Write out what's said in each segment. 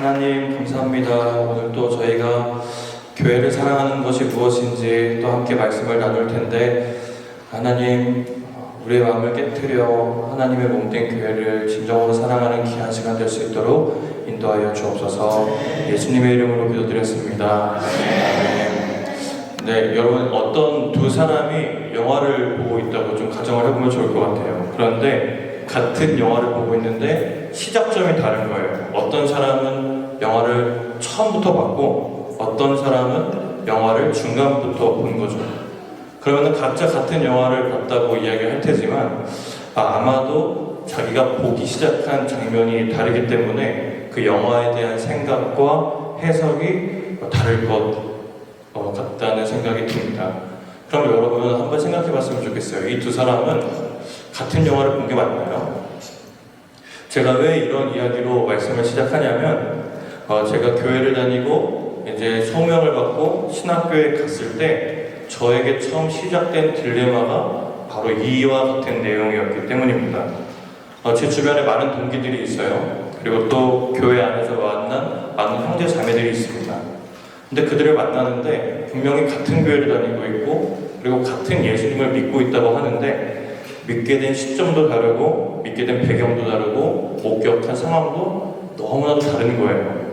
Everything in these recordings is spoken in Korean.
하나님 감사합니다. 오늘 또 저희가 교회를 사랑하는 것이 무엇인지 또 함께 말씀을 나눌 텐데, 하나님 우리의 마음을 깨트려 하나님의 몸된 교회를 진정으로 사랑하는 귀한 시간 될 수 있도록 인도하여 주옵소서. 예수님의 이름으로 기도드렸습니다. 네, 여러분 어떤 두 사람이 영화를 보고 있다고 좀 가정을 해보면 좋을 것 같아요. 그런데 같은 영화를 보고 있는데 시작점이 다른 거예요. 어떤 사람은 영화를 처음부터 봤고 어떤 사람은 영화를 중간부터 본 거죠. 그러면 각자 같은 영화를 봤다고 이야기할 테지만 아마도 자기가 보기 시작한 장면이 다르기 때문에 그 영화에 대한 생각과 해석이 다를 것 같다는 생각이 듭니다. 그럼 여러분 한번 생각해 봤으면 좋겠어요. 이 두 사람은 같은 영화를 본 게 맞나요? 제가 왜 이런 이야기로 말씀을 시작하냐면 제가 교회를 다니고 이제 소명을 받고 신학교에 갔을 때 저에게 처음 시작된 딜레마가 바로 이와 같은 내용이었기 때문입니다. 제 주변에 많은 동기들이 있어요. 그리고 또 교회 안에서 만난 많은 형제 자매들이 있습니다. 근데 그들을 만나는데 분명히 같은 교회를 다니고 있고 그리고 같은 예수님을 믿고 있다고 하는데 믿게 된 시점도 다르고 믿게 된 배경도 다르고 목격한 상황도 너무나도 다른 거예요.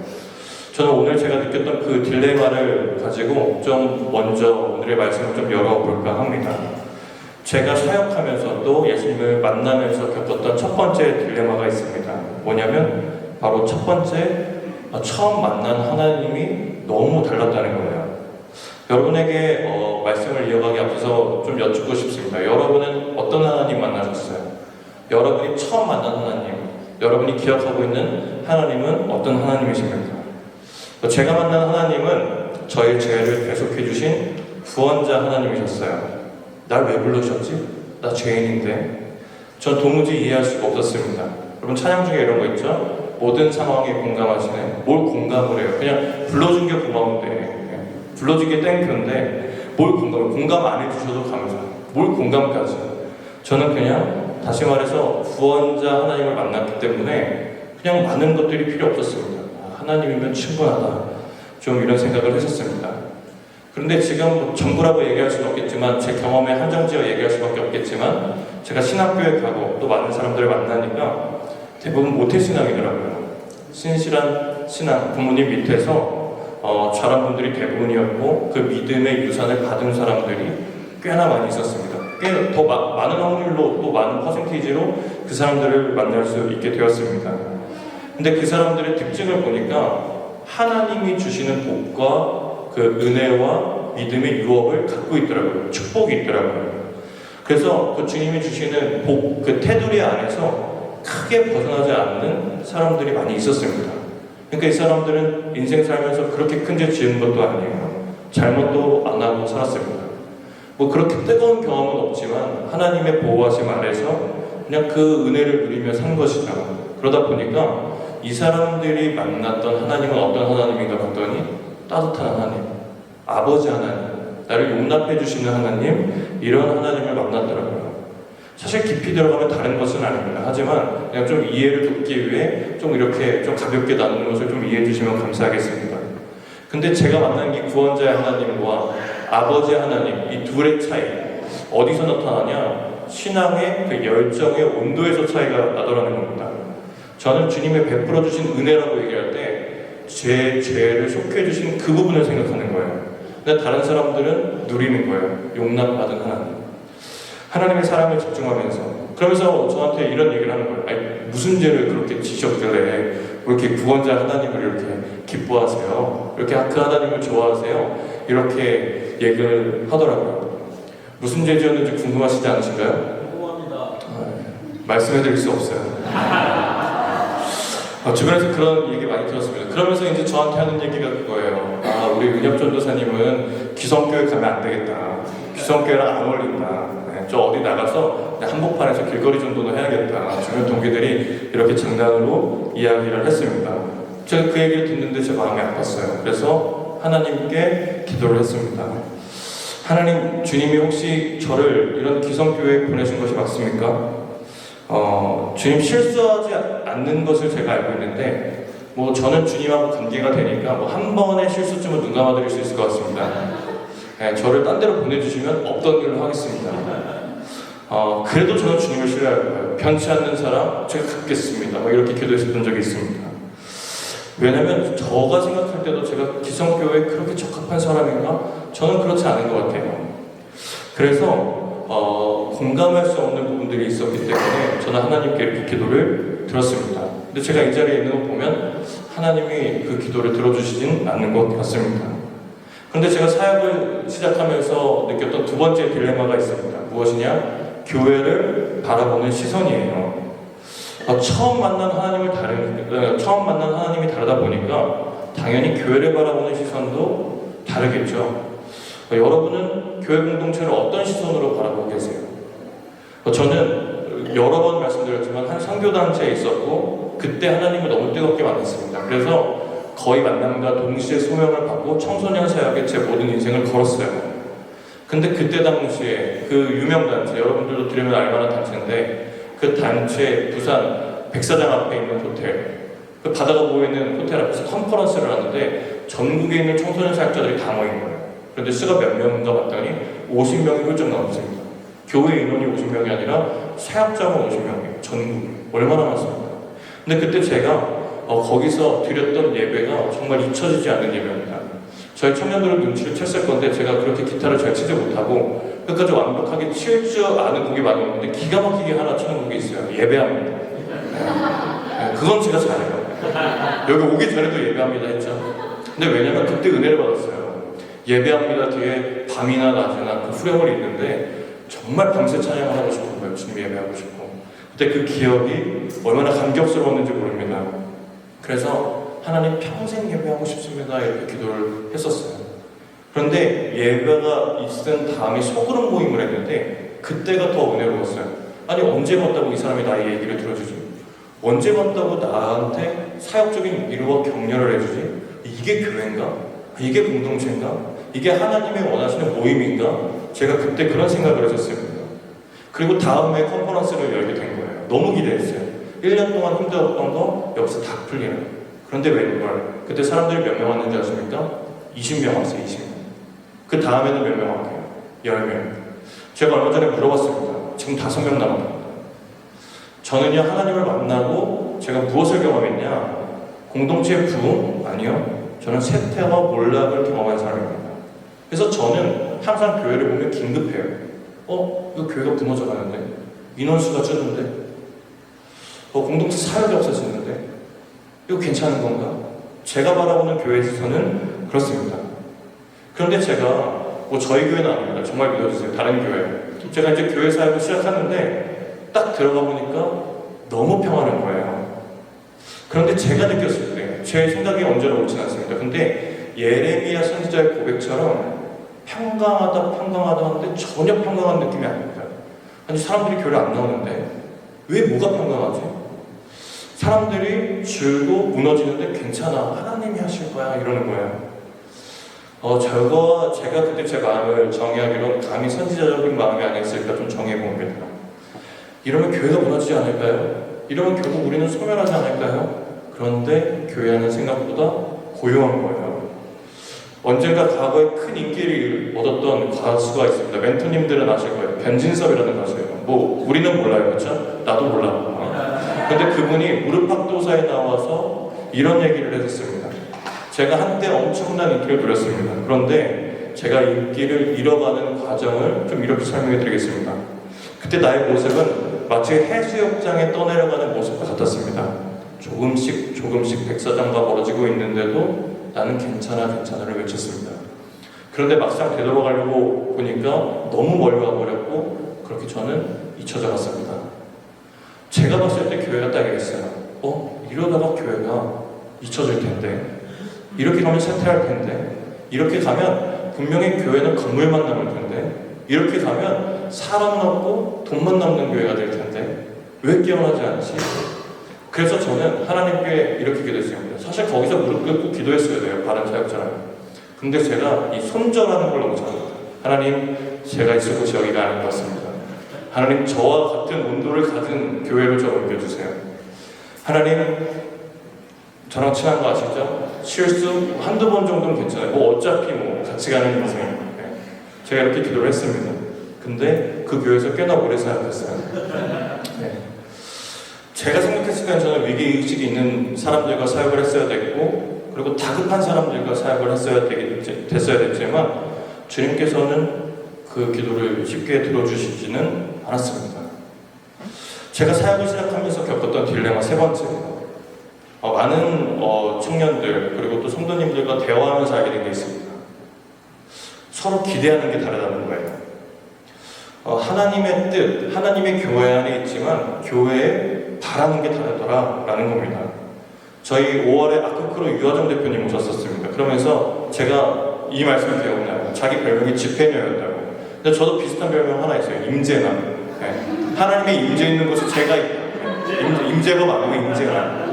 저는 오늘 제가 느꼈던 그 딜레마를 가지고 좀 먼저 오늘의 말씀을 좀 열어볼까 합니다. 제가 사역하면서도 예수님을 만나면서 겪었던 첫 번째 딜레마가 있습니다. 뭐냐면 바로 첫 번째, 처음 만난 하나님이 너무 달랐다는 거예요. 여러분에게 말씀을 이어가기 앞서서 좀 여쭙고 싶습니다. 여러분은 어떤 하나님 만나셨어요? 여러분이 처음 만난 하나님, 여러분이 기억하고 있는 하나님은 어떤 하나님이십니까? 제가 만난 하나님은 저의 죄를 대속해 주신 구원자 하나님이셨어요. 날 왜 부르셨지? 나 죄인인데. 전 도무지 이해할 수가 없었습니다. 여러분 찬양 중에 이런 거 있죠? 모든 상황에 공감하시네. 뭘 공감을 해요? 그냥 불러준 게 고마운데, 불러준 게 땡큐인데 뭘 공감 안 해주셔도 감사. 뭘 공감까지? 저는 그냥 다시 말해서 구원자 하나님을 만났기 때문에 그냥 많은 것들이 필요 없었습니다. 하나님이면 충분하다. 좀 이런 생각을 했었습니다. 그런데 지금 전부라고 얘기할 수는 없겠지만 제 경험에 한정지어 얘기할 수밖에 없겠지만 제가 신학교에 가고 또 많은 사람들을 만나니까 대부분 모태신앙이더라고요. 신실한 신앙, 부모님 밑에서 자란 분들이 대부분이었고 그 믿음의 유산을 받은 사람들이 꽤나 많이 있었습니다. 꽤 더 많은 확률로 또 많은 퍼센테이지로 그 사람들을 만날 수 있게 되었습니다. 근데 그 사람들의 특징을 보니까 하나님이 주시는 복과 그 은혜와 믿음의 유업을 갖고 있더라고요. 축복이 있더라고요. 그래서 그 주님이 주시는 복, 그 테두리 안에서 크게 벗어나지 않는 사람들이 많이 있었습니다. 그러니까 이 사람들은 인생 살면서 그렇게 큰 죄 지은 것도 아니에요. 잘못도 안 하고 살았습니다. 뭐 그렇게 뜨거운 경험은 없지만 하나님의 보호하심 아래서 그냥 그 은혜를 누리며 산 것이죠. 그러다 보니까 이 사람들이 만났던 하나님은 어떤 하나님인가 봤더니 따뜻한 하나님, 아버지 하나님, 나를 용납해 주시는 하나님, 이런 하나님을 만났더라고요. 사실 깊이 들어가면 다른 것은 아닙니다. 하지만 그냥 좀 이해를 돕기 위해 좀 이렇게 좀 가볍게 나누는 것을 좀 이해해 주시면 감사하겠습니다. 근데 제가 만난 이 구원자의 하나님과 아버지 하나님, 이 둘의 차이 어디서 나타나냐? 신앙의 그 열정의 온도에서 차이가 나더라는 겁니다. 저는 주님의 베풀어 주신 은혜라고 얘기할 때 제 죄를 속해 주신 그 부분을 생각하는 거예요. 근데 다른 사람들은 누리는 거예요. 용납받은 하나님. 하나님의 사랑을 집중하면서. 그러면서 저한테 이런 얘기를 하는 거예요. 아니, 무슨 죄를 그렇게 지셨길래 왜 이렇게 구원자 하나님을 이렇게 기뻐하세요? 이렇게 그 하나님을 좋아하세요? 이렇게 얘기를 하더라고요. 무슨 죄 지었는지 궁금하시지 않으신가요? 궁금합니다. 말씀해드릴 수 없어요. 주변에서 그런 얘기 많이 들었습니다. 그러면서 이제 저한테 하는 얘기가 그거예요. 우리 은혁전도사님은 귀성교회 가면 안 되겠다. 귀성교회랑 안 어울린다. 저 어디 나가서 한복판에서 길거리 정도는 해야겠다. 주변 동기들이 이렇게 장난으로 이야기를 했습니다. 제가 그 얘기를 듣는데 제 마음이 아팠어요. 그래서 하나님께 기도를 했습니다. 하나님, 주님이 혹시 저를 이런 귀성교회에 보내신 것이 맞습니까? 주님 실수하지 않는 것을 제가 알고 있는데 뭐 저는 주님하고 관계가 되니까 뭐 한 번의 실수쯤은 눈 감아드릴 수 있을 것 같습니다. 네, 저를 딴 데로 보내주시면 없던 일로 하겠습니다. 그래도 저는 주님을 신뢰할 거예요. 편치 않는 사람 제가 갚겠습니다. 뭐 이렇게 기도했던 적이 있습니다. 왜냐면 저가 생각할 때도 제가 기성교회에 그렇게 적합한 사람인가? 저는 그렇지 않은 것 같아요. 그래서 공감할 수 없는 부분들이 있었기 때문에 저는 하나님께 이렇게 기도를 드렸습니다. 근데 제가 이 자리에 있는 거 보면 하나님이 그 기도를 들어주시진 않는 것 같습니다. 그런데 제가 사역을 시작하면서 느꼈던 두 번째 딜레마가 있습니다. 무엇이냐? 교회를 바라보는 시선이에요. 처음 만난 하나님이 다르다 보니까 당연히 교회를 바라보는 시선도 다르겠죠. 여러분은 교회 공동체를 어떤 시선으로 바라보고 계세요? 저는 여러 번 말씀드렸지만 한 선교단체에 있었고 그때 하나님을 너무 뜨겁게 만났습니다. 그래서 거의 만남과 동시에 소명을 받고 청소년 사역에 제 모든 인생을 걸었어요. 근데 그때 당시에 그 유명 단체, 여러분들도 들으면 알만한 단체인데 그 단체 부산 백사장 앞에 있는 호텔, 그 바다가 보이는 호텔 앞에서 컨퍼런스를 하는데 전국에 있는 청소년 사역자들이 다 모인 거예요. 그런데 수가 몇 명인가 봤더니 50명이 훌쩍 넘습니다. 교회 인원이 50명이 아니라 사역자만 50명이에요. 전국에. 얼마나 많습니까? 근데 그때 제가 거기서 드렸던 예배가 정말 잊혀지지 않는 예배입니다. 저희 청년들은 눈치를 챘을 건데 제가 그렇게 기타를 잘 치지 못하고 끝까지 완벽하게 칠 줄 아는 곡이 많이 없는데 기가 막히게 하나 치는 곡이 있어요. 예배합니다. 네, 그건 제가 잘해요. 여기 오기 전에도 예배합니다 했죠. 근데 왜냐면 그때 은혜를 받았어요. 예배합니다 뒤에 밤이나 낮이나 그 후렴을 있는데 정말 밤새 찬양을 하고 싶은 거예요. 주님 예배하고 싶고. 그때 그 기억이 얼마나 감격스러웠는지 모릅니다. 그래서 하나님 평생 예배하고 싶습니다 이렇게 기도를 했었어요. 그런데 예배가 있은 다음에 소그룹 모임을 했는데 그때가 더 은혜로웠어요. 아니 언제 봤다고 이 사람이 나의 얘기를 들어주지? 언제 봤다고 나한테 사역적인 위로와 격려를 해주지? 이게 교회인가? 이게 공동체인가? 이게 하나님이 원하시는 모임인가? 제가 그때 그런 생각을 했었습니다. 그리고 다음에 컨퍼런스를 열게 된 거예요. 너무 기대했어요. 1년 동안 힘들었던 거 여기서 다 풀리는. 그런데 웬걸? 그때 사람들이 몇 명 왔는지 아십니까? 20명 왔어요. 20명. 그 다음에는 몇 명 왔게요? 10명. 제가 얼마 전에 물어봤습니다. 지금 5명 남았답니다. 저는요 하나님을 만나고 제가 무엇을 경험했냐? 공동체의 부흥? 아니요. 저는 쇠퇴와 몰락을 경험한 사람입니다. 그래서 저는 항상 교회를 보면 긴급해요. 이거 교회가 무너져 가는데? 인원수가 줄는데? 공동체 사역이 없어지는데? 이거 괜찮은 건가? 제가 바라보는 교회에서는 그렇습니다. 그런데 제가 저희 교회는 아닙니다. 정말 믿어주세요. 다른 교회. 제가 이제 교회 사역을 시작하는데 딱 들어가 보니까 너무 평안한 거예요. 그런데 제가 느꼈을 때 제 생각이 언제나 옳진 않습니다. 근데 예레미야 선지자의 고백처럼 평강하다 하는데 전혀 평강한 느낌이 아닙니다. 아니 사람들이 교회를 안 나오는데 왜 뭐가 평강하지? 사람들이 줄고 무너지는데 괜찮아. 하나님이 하실 거야. 이러는 거예요. 제가 그때 제 마음을 정의하기로 감히 선지자적인 마음이 아니었을까 좀 정해봅니다. 이러면 교회가 무너지지 않을까요? 이러면 결국 우리는 소멸하지 않을까요? 그런데 교회는 생각보다 고요한 거예요. 언젠가 과거에 큰 인기를 얻었던 가수가 있습니다. 멘토님들은 아실 거예요. 변진섭이라는 가수예요. 우리는 몰라요. 그렇죠? 나도 몰라. 근데 그분이 무릎팍도사에 나와서 이런 얘기를 했었습니다. 제가 한때 엄청난 인기를 누렸습니다. 그런데 제가 인기를 잃어가는 과정을 좀 이렇게 설명해 드리겠습니다. 그때 나의 모습은 마치 해수욕장에 떠내려가는 모습과 같았습니다. 조금씩 백사장과 멀어지고 있는데도 나는 괜찮아를 외쳤습니다. 그런데 막상 되돌아가려고 보니까 너무 멀리 와버렸고 그렇게 저는 잊혀져 갔습니다. 제가 봤을 때 교회가 딱 이랬어요. 이러다가 교회가 잊혀질 텐데, 이렇게 가면 쇠퇴할 텐데, 이렇게 가면 분명히 교회는 건물만 남을 텐데, 이렇게 가면 사람 남고 돈만 남는 교회가 될 텐데 왜 깨어나지 않지? 그래서 저는 하나님께 이렇게 기도했습니다. 사실 거기서 무릎 꿇고 기도했어야 돼요. 바른 사역자라면. 근데 제가 이 손절하는 걸 너무 잘합니다. 하나님, 제가 있을 곳이 여기가 아닌 것 같습니다. 하나님, 저와 같은 온도를 가진 교회로 좀 옮겨주세요. 하나님, 저랑 친한 거 아시죠? 실수 한두 번 정도는 괜찮아요. 뭐 어차피 뭐 같이 가는 인생. 네. 제가 이렇게 기도를 했습니다. 근데 그 교회에서 꽤나 오래 사역했어요. 네. 제가 생각했을 때는 저는 위기의식이 있는 사람들과 사역을 했어야 됐고, 그리고 다급한 사람들과 사역을 됐어야 됐지만, 주님께서는 그 기도를 쉽게 들어주시지는 않았습니다. 제가 사역을 시작하면서 겪었던 딜레마 세 번째입니다. 많은 청년들 그리고 또 성도님들과 대화하면서 알게 된 게 있습니다. 서로 기대하는 게 다르다는 거예요. 하나님의 뜻, 하나님의 교회 안에 있지만 교회에 바라는 게 다르더라라는 겁니다. 저희 5월에 아크크로 유화정 대표님 오셨었습니다. 그러면서 제가 이 말씀을 기억나요. 자기 별명이 집회녀였다고. 근데 저도 비슷한 별명 하나 있어요. 임재나. 네. 하나님의 임재 있는 곳에 제가 있다. 임재법 아니면 임재나.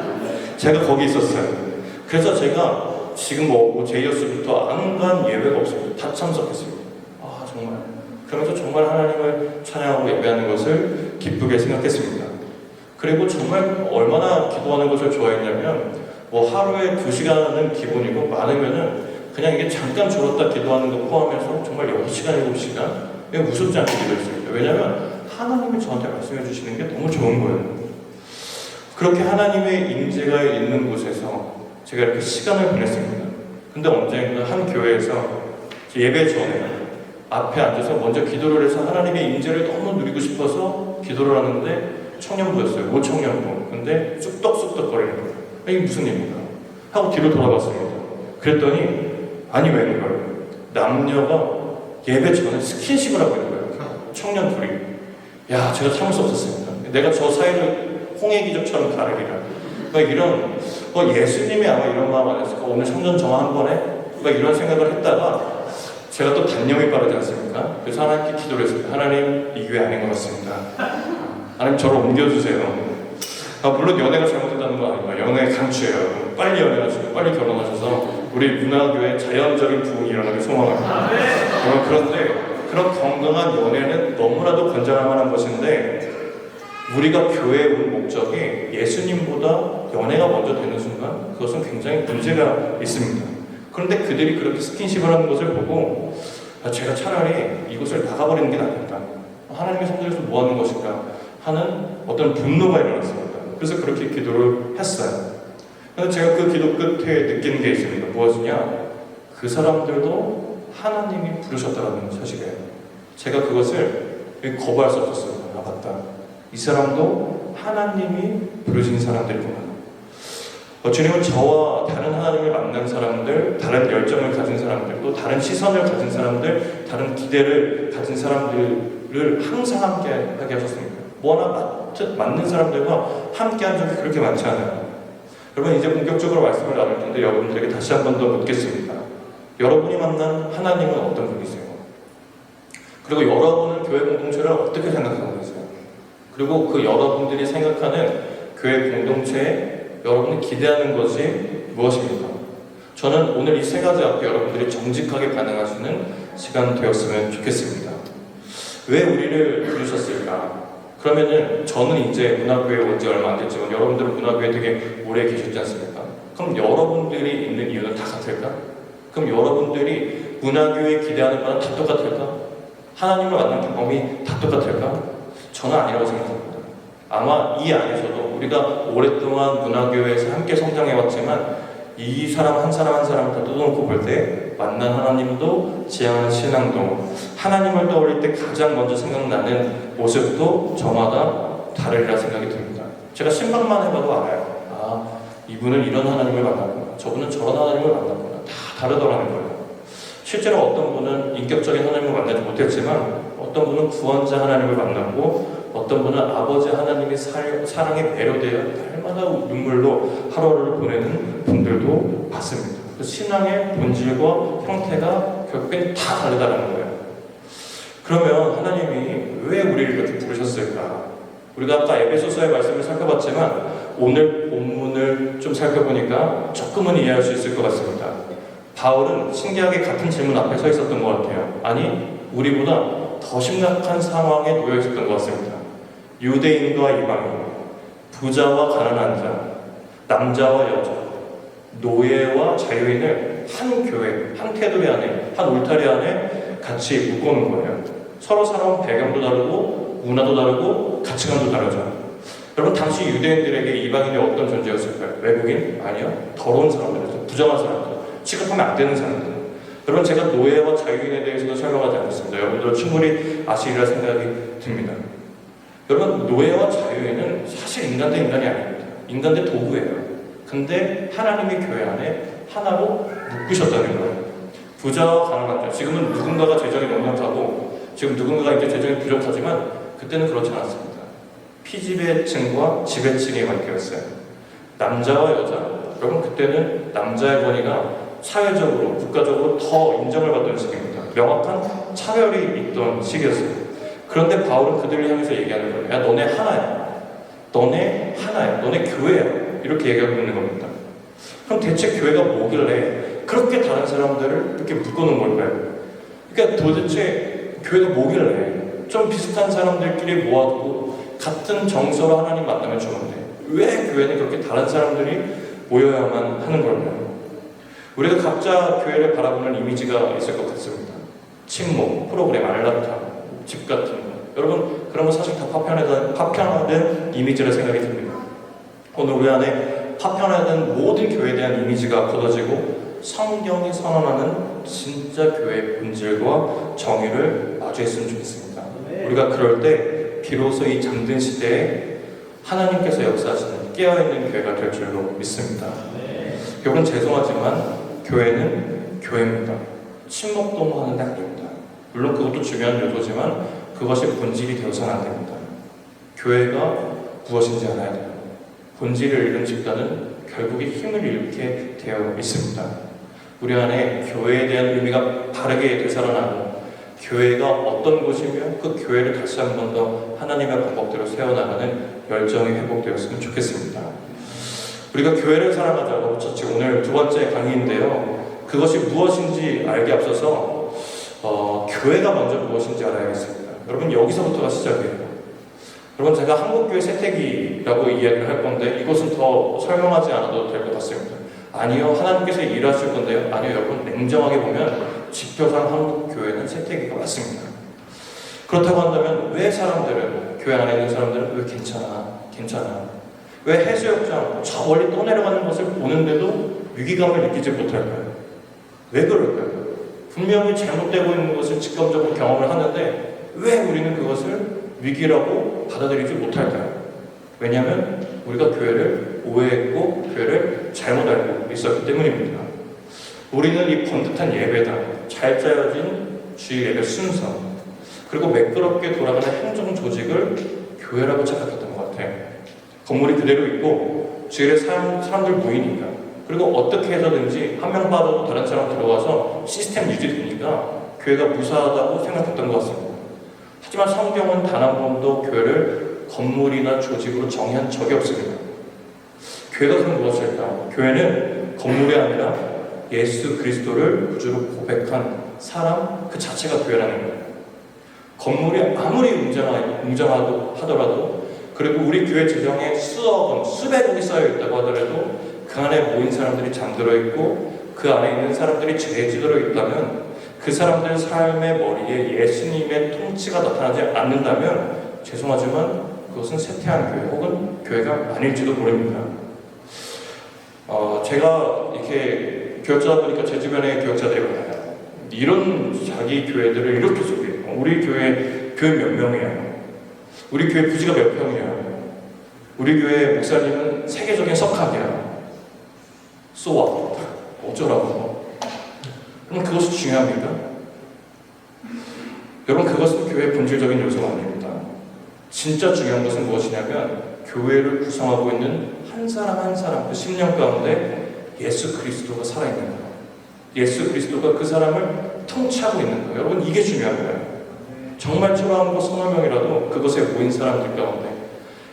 제가 거기 있었어요. 그래서 제가 지금 뭐 제이어스부터 안 간 예외가 없습니다. 다 참석했습니다. 아 정말. 그러면서 정말 하나님을 찬양하고 예배하는 것을 기쁘게 생각했습니다. 그리고 정말 얼마나 기도하는 것을 좋아했냐면 뭐 하루에 2시간은 기본이고 많으면은 그냥 이게 잠깐 졸었다 기도하는 거 포함해서 정말 6시간, 7시간 이게 무섭지 않게 기도했습니다. 왜냐하면 하나님이 저한테 말씀해 주시는 게 너무 좋은 거예요. 그렇게 하나님의 임재가 있는 곳에서 제가 이렇게 시간을 보냈습니다. 근데 언젠가 한 교회에서 예배 전에 앞에 앉아서 먼저 기도를 해서 하나님의 임재를 너무 누리고 싶어서 기도를 하는데 청년부였어요. 모청년부. 근데 쑥덕쑥덕거리는 거예요. 이게 무슨 일인가? 하고 뒤로 돌아봤습니다. 그랬더니 아니 웬걸? 남녀가 예배 전에 스킨십을 하고 있는 거예요. 청년 둘이. 야, 제가 참을 수 없었습니다. 내가 저 사이를 홍해 기적처럼 가르리라. 이런 예수님이 아마 이런 마음 아니었을까? 오늘 성전 정화 한 번에 이런 생각을 했다가 제가 또 단념이 빠르지 않습니까? 그래서 하나님께 기도를 했습니다. 하나님 이 교회 아닌 것 같습니다. 하나님 저를 옮겨주세요. 물론 연애가 잘못됐다는 건 아니고 연애 강추예요. 빨리 연애하시고 빨리 결혼하셔서 우리 문화교회 자연적인 부흥이 일어나길 소망합니다. 그런데 그런 건강한 연애는 너무나도 권장할 만한 것인데 우리가 교회에 온 목적이 예수님보다 연애가 먼저 되는 순간 그것은 굉장히 문제가 있습니다. 그런데 그들이 그렇게 스킨십을 하는 것을 보고 제가 차라리 이곳을 나가버리는 게 낫겠다. 하나님의 성전에서 뭐 하는 것인가 하는 어떤 분노가 일어났습니다. 그래서 그렇게 기도를 했어요. 그래서 제가 그 기도 끝에 느끼는 게 있습니다. 무엇이냐? 그 사람들도 하나님이 부르셨다는 사실이에요. 제가 그것을 거부할 수 없었어요. 아 맞다. 이 사람도 하나님이 부르신 사람들이구나. 주님은 저와 다른 하나님을 만난 사람들, 다른 열정을 가진 사람들, 또 다른 시선을 가진 사람들, 다른 기대를 가진 사람들을 항상 함께 하게 하셨습니다. 뭐나 맞는 사람들과 함께 한 적이 그렇게 많지 않아요. 여러분 이제 본격적으로 말씀을 나눌 텐데 여러분들에게 다시 한 번 더 묻겠습니다. 여러분이 만난 하나님은 어떤 분이세요? 그리고 여러분은 교회 공동체를 어떻게 생각하고 계세요? 그리고 그 여러분들이 생각하는 교회 공동체에 여러분이 기대하는 것이 무엇입니까? 저는 오늘 이 세 가지 앞에 여러분들이 정직하게 반응하시는 시간 되었으면 좋겠습니다. 왜 우리를 부르셨을까? 그러면은 저는 이제 문화교회에 온 지 얼마 안 됐지만 여러분들은 문화교회에 되게 오래 계셨지 않습니까? 그럼 여러분들이 있는 이유는 다 같을까? 그럼 여러분들이 문화교회에 기대하는 바는 다 똑같을까? 하나님을 만난 경험이 다 똑같을까? 저는 아니라고 생각합니다. 아마 이 안에서도 우리가 오랫동안 문화교회에서 함께 성장해왔지만 이 사람 한 사람 한 사람을 다 뜯어놓고 볼 때 만난 하나님도 지향하는 신앙도 하나님을 떠올릴 때 가장 먼저 생각나는 모습도 저마다 다르리라 생각이 듭니다. 제가 신방만 해봐도 알아요. 아 이분은 이런 하나님을 만났구나. 저분은 저런 하나님을 만났구나. 다 다르더라는 거예요. 실제로 어떤 분은 인격적인 하나님을 만나지 못했지만 어떤 분은 구원자 하나님을 만났고 어떤 분은 아버지 하나님의 사랑에 배려되어 날마다 눈물로 하루를 보내는 분들도 봤습니다. 그 신앙의 본질과 형태가 결국엔 다 다르다는 거예요. 그러면 하나님이 왜 우리를 이렇게 부르셨을까? 우리가 아까 에베소서의 말씀을 살펴봤지만 오늘 본문을 좀 살펴보니까 조금은 이해할 수 있을 것 같습니다. 바울은 신기하게 같은 질문 앞에 서 있었던 것 같아요. 아니, 우리보다 더 심각한 상황에 놓여 있었던 것 같습니다. 유대인과 이방인, 부자와 가난한 자, 남자와 여자, 노예와 자유인을 한 교회, 한 테두리 안에, 한 울타리 안에 같이 묶어놓은 거예요. 서로 살아온 배경도 다르고 문화도 다르고 가치관도 다르죠. 여러분, 당시 유대인들에게 이방인이 어떤 존재였을까요? 외국인? 아니요. 더러운 사람들이었어요. 부정한 사람들. 취급하면 안 되는 사람들. 여러분, 제가 노예와 자유인에 대해서도 설명하지 않았습니다. 여러분들 충분히 아시리라 생각이 듭니다. 여러분, 노예와 자유인은 사실 인간 대 인간이 아닙니다. 인간 대 도구예요. 근데 하나님의 교회 안에 하나로 묶으셨다는 거예요. 부자와 가난하죠. 지금은 누군가가 재정이 넉넉하고 지금 누군가가 이제 재정이 부족하지만 그때는 그렇지 않았습니다. 피지배층과 지배층이 관계였어요. 남자와 여자. 여러분, 그때는 남자의 권위가 사회적으로, 국가적으로 더 인정을 받던 시기입니다. 명확한 차별이 있던 시기였어요. 그런데 바울은 그들을 향해서 얘기하는 거예요. 야, 너네 하나야. 너네 하나야. 너네 교회야. 이렇게 얘기하고 있는 겁니다. 그럼 대체 교회가 뭐길래 그렇게 다른 사람들을 이렇게 묶어놓은 걸까요? 그러니까 도대체 교회가 뭐길래 좀 비슷한 사람들끼리 모아두고 같은 정서로 하나님 만나면 좋은데 왜 교회는 그렇게 다른 사람들이 모여야만 하는 걸까요? 우리가 각자 교회를 바라보는 이미지가 있을 것 같습니다. 침묵, 프로그램, 알라타, 집 같은 거. 여러분, 그런 거 사실 다 파편화된 이미지라 생각이 듭니다. 오늘 우리 안에 파편화된 모든 교회에 대한 이미지가 걷어지고 성경이 선언하는 진짜 교회의 본질과 정의를 마주했으면 좋겠습니다. 우리가 그럴 때 비로소 이 잠든 시대에 하나님께서 역사하시는 깨어있는 교회가 될 줄로 믿습니다. 여러분, 죄송하지만 교회는 교회입니다. 침묵도 하는 데 아닙니다. 물론 그것도 중요한 요소지만 그것이 본질이 되어서는 안 됩니다. 교회가 무엇인지 알아야 돼요. 본질을 잃은 집단은 결국에 힘을 잃게 되어 있습니다. 우리 안에 교회에 대한 의미가 바르게 되살아나고 교회가 어떤 곳이며 그 교회를 다시 한 번 더 하나님의 방법대로 세워나가는 열정이 회복되었으면 좋겠습니다. 우리가 교회를 사랑하자고 처치 오늘 두 번째 강의인데요. 그것이 무엇인지 알기 앞서서 교회가 먼저 무엇인지 알아야겠습니다. 여러분, 여기서부터가 시작이에요. 여러분, 제가 한국교회 세태기라고 이야기를 할 건데 이것은 더 설명하지 않아도 될 것 같습니다. 아니요, 하나님께서 일하실 건데요. 아니요, 여러분, 냉정하게 보면 지표상 한국교회는 세태기가 맞습니다. 그렇다고 한다면 왜 사람들은, 교회 안에 있는 사람들은 왜 괜찮아? 왜 해수욕장 저 멀리 떠내려가는 것을 보는데도 위기감을 느끼지 못할까요? 왜 그럴까요? 분명히 잘못되고 있는 것을 직감적으로 경험을 하는데 왜 우리는 그것을 위기라고 받아들이지 못할까요? 왜냐하면 우리가 교회를 오해했고 교회를 잘못 알고 있었기 때문입니다. 우리는 이 번듯한 예배당, 잘 짜여진 주일 예배 순서, 그리고 매끄럽게 돌아가는 행정 조직을 교회라고 착각했던 것 같아요. 건물이 그대로 있고 주일에 사람들 모이니까, 그리고 어떻게 해서든지 한 명 빠져도 다른 사람 들어와서 시스템 유지되니까 교회가 무사하다고 생각했던 것 같습니다. 하지만 성경은 단 한 번도 교회를 건물이나 조직으로 정의한 적이 없습니다. 교회가 그럼 무엇일까? 교회는 건물이 아니라 예수 그리스도를 구주로 고백한 사람 그 자체가 교회라는 거예요. 건물이 아무리 웅장하고 하더라도, 그리고 우리 교회 재정에 수억 원, 수백억이 쌓여 있다고 하더라도 그 안에 모인 사람들이 잠들어 있고 그 안에 있는 사람들이 죄에 찌들어 있다면, 그 사람들 삶의 머리에 예수님의 통치가 나타나지 않는다면 죄송하지만 그것은 쇠퇴한 교회 혹은 교회가 아닐지도 모릅니다. 제가 이렇게 교역자다 보니까 제 주변에 교역자들이 많아요. 이런 자기 교회들을 이렇게 소개해요. 우리 교회 몇 명이야? 우리 교회 부지가 몇 평이야? 우리 교회 목사님은 세계적인 석학이야. So what? 어쩌라고? 그럼 그것이 중요합니까? 여러분, 그것은 교회의 본질적인 요소가 아닙니다. 진짜 중요한 것은 무엇이냐면 교회를 구성하고 있는 한 사람 한 사람 그 심령 가운데 예수 그리스도가 살아있는 거예요. 예수 그리스도가 그 사람을 통치하고 있는 거예요. 여러분, 이게 중요한 거예요. 정말 초라한 거 서너 명이라도 그것에 모인 사람들 가운데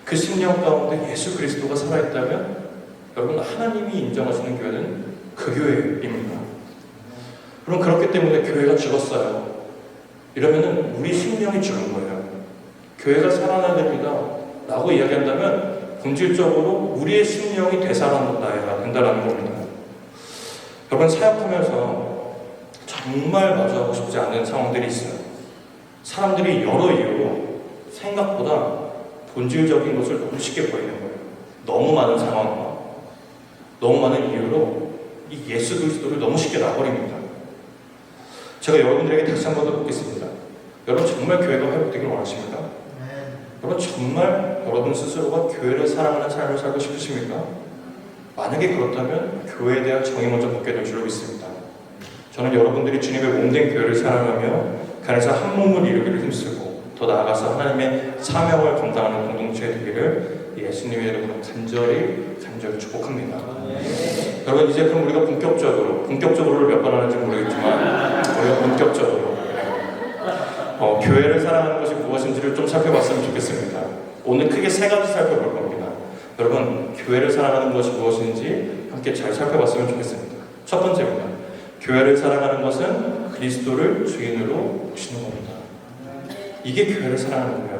그 심령 가운데 예수 그리스도가 살아있다면 여러분, 하나님이 인정하시는 교회는 그 교회입니다. 그럼 그렇기 때문에 교회가 죽었어요. 이러면은 우리 심령이 죽은 거예요. 교회가 살아나야 됩니다 라고 이야기한다면 본질적으로 우리의 심령이 되살아나야 된다는 겁니다. 여러분, 사역하면서 정말 마주하고 싶지 않은 상황들이 있어요. 사람들이 여러 이유로 생각보다 본질적인 것을 너무 쉽게 보이는 거예요. 너무 많은 상황과 너무 많은 이유로 이 예수 그리스도를 너무 쉽게 놔버립니다. 제가 여러분들에게 다시 한 번 더 묻겠습니다. 여러분 정말 교회가 회복되길 원하십니까? 여러분 정말 여러분 스스로가 교회를 사랑하는 삶을 살고 싶으십니까? 만약에 그렇다면 교회에 대한 정이 먼저 붙게 될 줄로 믿습니다. 저는 여러분들이 주님의 몸된 교회를 사랑하며 그 안에서 한 몸을 이루기를 힘쓰고 더 나아가서 하나님의 사명을 감당하는 공동체가 되기를 예수님의 이름으로 간절히 축복합니다. 여러분, 이제 그럼 우리가 본격적으로를 몇 번 하는지 모르겠지만 우리가 본격적으로 교회를 사랑하는 것이 무엇인지를 좀 살펴봤으면 좋겠습니다. 오늘 크게 세 가지 살펴볼 겁니다. 여러분, 교회를 사랑하는 것이 무엇인지 함께 잘 살펴봤으면 좋겠습니다. 첫 번째입니다. 교회를 사랑하는 것은 그리스도를 주인으로 모시는 겁니다. 이게 교회를 사랑하는 거예요.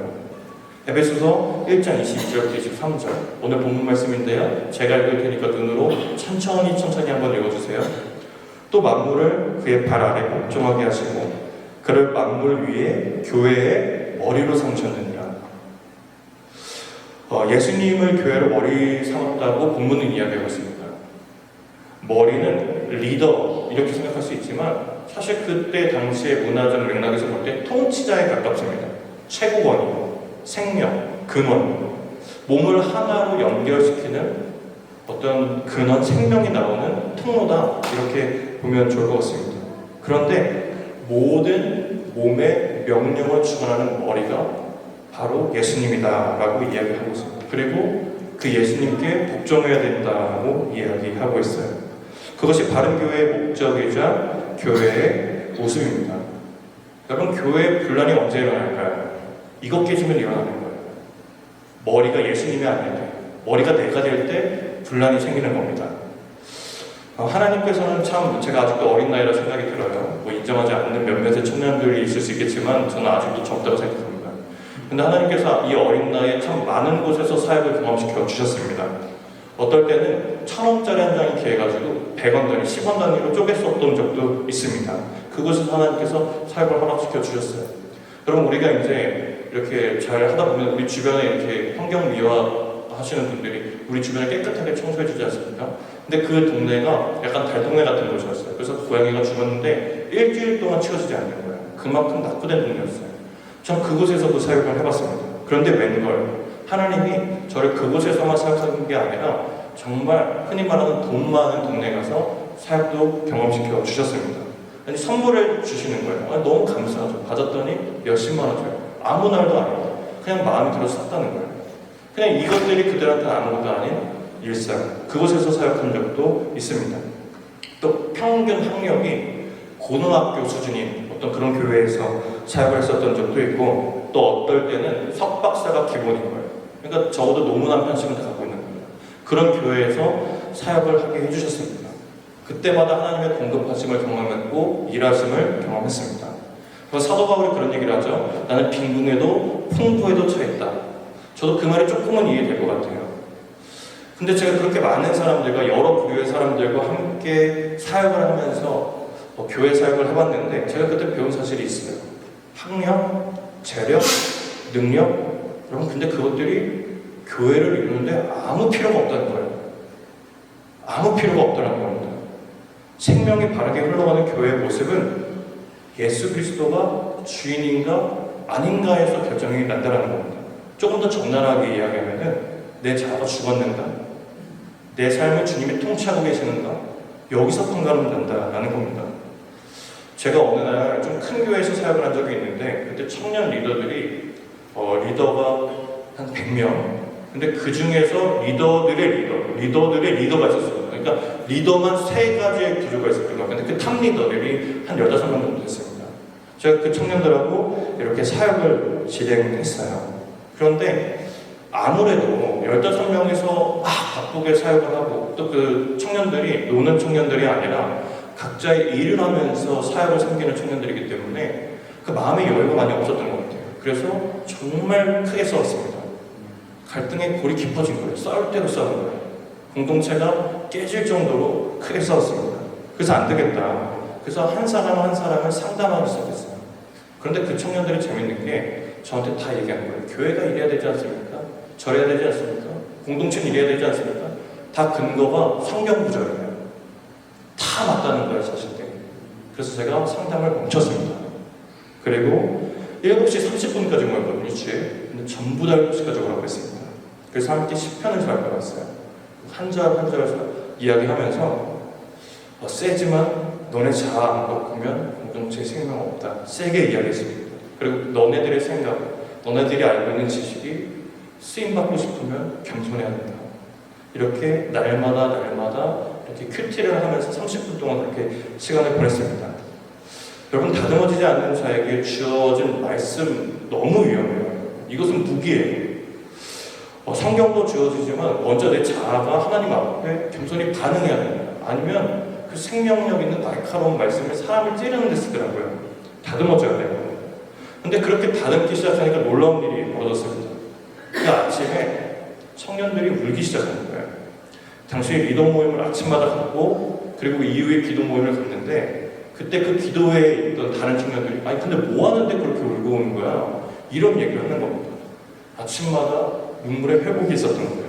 에베소서 1장 22절부터 23절, 오늘 본문 말씀인데요. 제가 읽을 테니까 눈으로 천천히 한번 읽어주세요. 또 만물을 그의 발 아래 복종하게 하시고 그를 만물 위에 교회의 머리로 삼으셨느니라. 예수님을 교회로 머리 삼았다고 본문은 이야기하고 있습니다. 머리는 리더 이렇게 생각할 수 있지만 사실 그때 당시의 문화적 맥락에서 볼 때 통치자에 가깝습니다. 최고권이고 생명, 근원, 몸을 하나로 연결시키는 어떤 근원, 생명이 나오는 통로다 이렇게 보면 좋을 것 같습니다. 그런데 모든 몸의 명령을 주관하는 머리가 바로 예수님이다라고 이야기하고 있습니다. 그리고 그 예수님께 복종해야 된다고 이야기하고 있어요. 그것이 바른 교회의 목적이자 교회의 모습입니다. 여러분, 교회의 분란이 언제 일어날까요? 이것 깨지면 일어나는 거예요. 머리가 예수님이 아닐 때, 머리가 내가 될 때 분란이 생기는 겁니다. 하나님께서는 참 제가 아직도 어린 나이라 생각이 들어요. 인정하지 않는 몇몇의 청년들이 있을 수 있겠지만 저는 아직도 젊다고 생각합니다. 근데 하나님께서 이 어린 나이에 참 많은 곳에서 사역을 경험시켜 주셨습니다. 어떨 때는 1,000원짜리 한 장이 기해가지고 100원 단위, 10원 단위로 쪼갰었던 적도 있습니다. 그곳에서 하나님께서 사역을 허락시켜 주셨어요. 여러분, 우리가 이제 이렇게 잘 하다 보면 우리 주변에 이렇게 환경 미화 하시는 분들이 우리 주변을 깨끗하게 청소해 주지 않습니까? 근데 그 동네가 약간 달동네 같은 곳이었어요. 그래서 고양이가 죽었는데 일주일 동안 치워지지 않는 거예요. 그만큼 낙후된 동네였어요. 전 그곳에서 그 사역을 해봤습니다. 그런데 웬걸 하나님이 저를 그곳에서만 사역하는 게 아니라 정말 흔히 말하는 돈 많은 동네 가서 사역도 경험시켜 주셨습니다. 아니, 선물을 주시는 거예요. 아니, 너무 감사하죠. 받았더니 몇십만 원 줘요. 아무 날도 아니고 그냥 마음이 들어서 샀다는 거예요. 그냥 이것들이 그들한테는 아무것도 아닌 일상. 그곳에서 사역한 적도 있습니다. 또 평균 학력이 고등학교 수준인 어떤 그런 교회에서 사역을 했었던 적도 있고, 또 어떨 때는 석박사가 기본인 거예요. 그러니까 적어도 논문 한 편씩은 다 갖고 있는 거예요. 그런 교회에서 사역을 하게 해주셨습니다. 그때마다 하나님의 공급하심을 경험했고 일하심을 경험했습니다. 그래서 사도 바울이 그런 얘기를 하죠. 나는 빈궁에도 풍부에도 처했다. 저도 그 말이 조금은 이해될 것 같아요. 근데 제가 그렇게 많은 사람들과 여러 부류의 사람들과 함께 사역을 하면서 교회 사역을 해봤는데 제가 그때 배운 사실이 있어요. 학력, 재력, 능력. 여러분, 근데 그것들이 교회를 이루는데 아무 필요가 없다는 거예요. 아무 필요가 없다는 겁니다. 생명이 바르게 흘러가는 교회의 모습은 예수 그리스도가 주인인가 아닌가에서 결정이 난다는 겁니다. 조금 더 적나라하게 이야기하면은 내 자아가 죽었는가? 내 삶을 주님이 통치하고 계시는가? 여기서 판가름 난다라는 겁니다. 제가 어느 날 좀 큰 교회에서 사역을 한 적이 있는데 그때 청년 리더들이 리더가 한 100명. 근데 그 중에서 리더들의 리더가 있었어요. 그러니까 리더만 3가지의 구조가 있었던 거예요. 근데 그 탑 리더들이 한 15명 정도 됐습니다. 제가 그 청년들하고 이렇게 사역을 진행했어요. 그런데 아무래도 15명에서 막 바쁘게 사역을 하고 또 그 청년들이 노는 청년들이 아니라 각자의 일을 하면서 사역을 섬기는 청년들이기 때문에 그 마음의 여유가 많이 없었던 것 같아요. 그래서 정말 크게 싸웠습니다. 갈등의 골이 깊어진 거예요. 싸울 대로 싸우는 거예요. 공동체가 깨질 정도로 크게 싸웠습니다. 그래서 안 되겠다. 그래서 한 사람 한 사람을 상담하기 시작했어요. 그런데 그 청년들이 재밌는 게 저한테 다 얘기하는 거예요. 교회가 이래야 되지 않습니까? 저래야 되지 않습니까? 공동체는 이래야 되지 않습니까? 다 근거가 성경 구절이에요. 다 맞다는 거예요, 사실은. 그래서 제가 상담을 멈췄습니다. 그리고 7시 30분까지 모였거든요, 근데 전부 다 7시까지 오라고 했습니다. 그래서 함께 시편을 잘 배웠어요. 한 절 한 절 이야기하면서 세지만 너네 자아 안 바꾸면 공동체 생명 없다. 세게 이야기했습니다. 그리고 너네들의 생각, 너네들이 알고 있는 지식이 쓰임받고 싶으면 겸손해야 된다. 이렇게 날마다 이렇게 큐티를 하면서 30분 동안 그렇게 시간을 보냈습니다. 여러분, 다듬어지지 않는 자에게 주어진 말씀 너무 위험해요. 이것은 무기예요. 성경도 주어지지만 먼저 내 자아가 하나님 앞에 겸손히 반응해야 됩니다. 아니면 그 생명력 있는 날카로운 말씀을 사람을 찌르는 데 쓰더라고요. 다듬어줘야 돼요. 근데 그렇게 다듬기 시작하니까 놀라운 일이 벌어졌습니다. 그 아침에 청년들이 울기 시작하는 거예요. 당시 리더 모임을 아침마다 갖고 그리고 이후에 기도 모임을 갔는데 그때 그 기도회에 있던 다른 청년들이 아니 근데 뭐 하는데 그렇게 울고 오는 거야? 이런 얘기를 하는 겁니다. 아침마다 눈물의 회복이 있었던 거예요.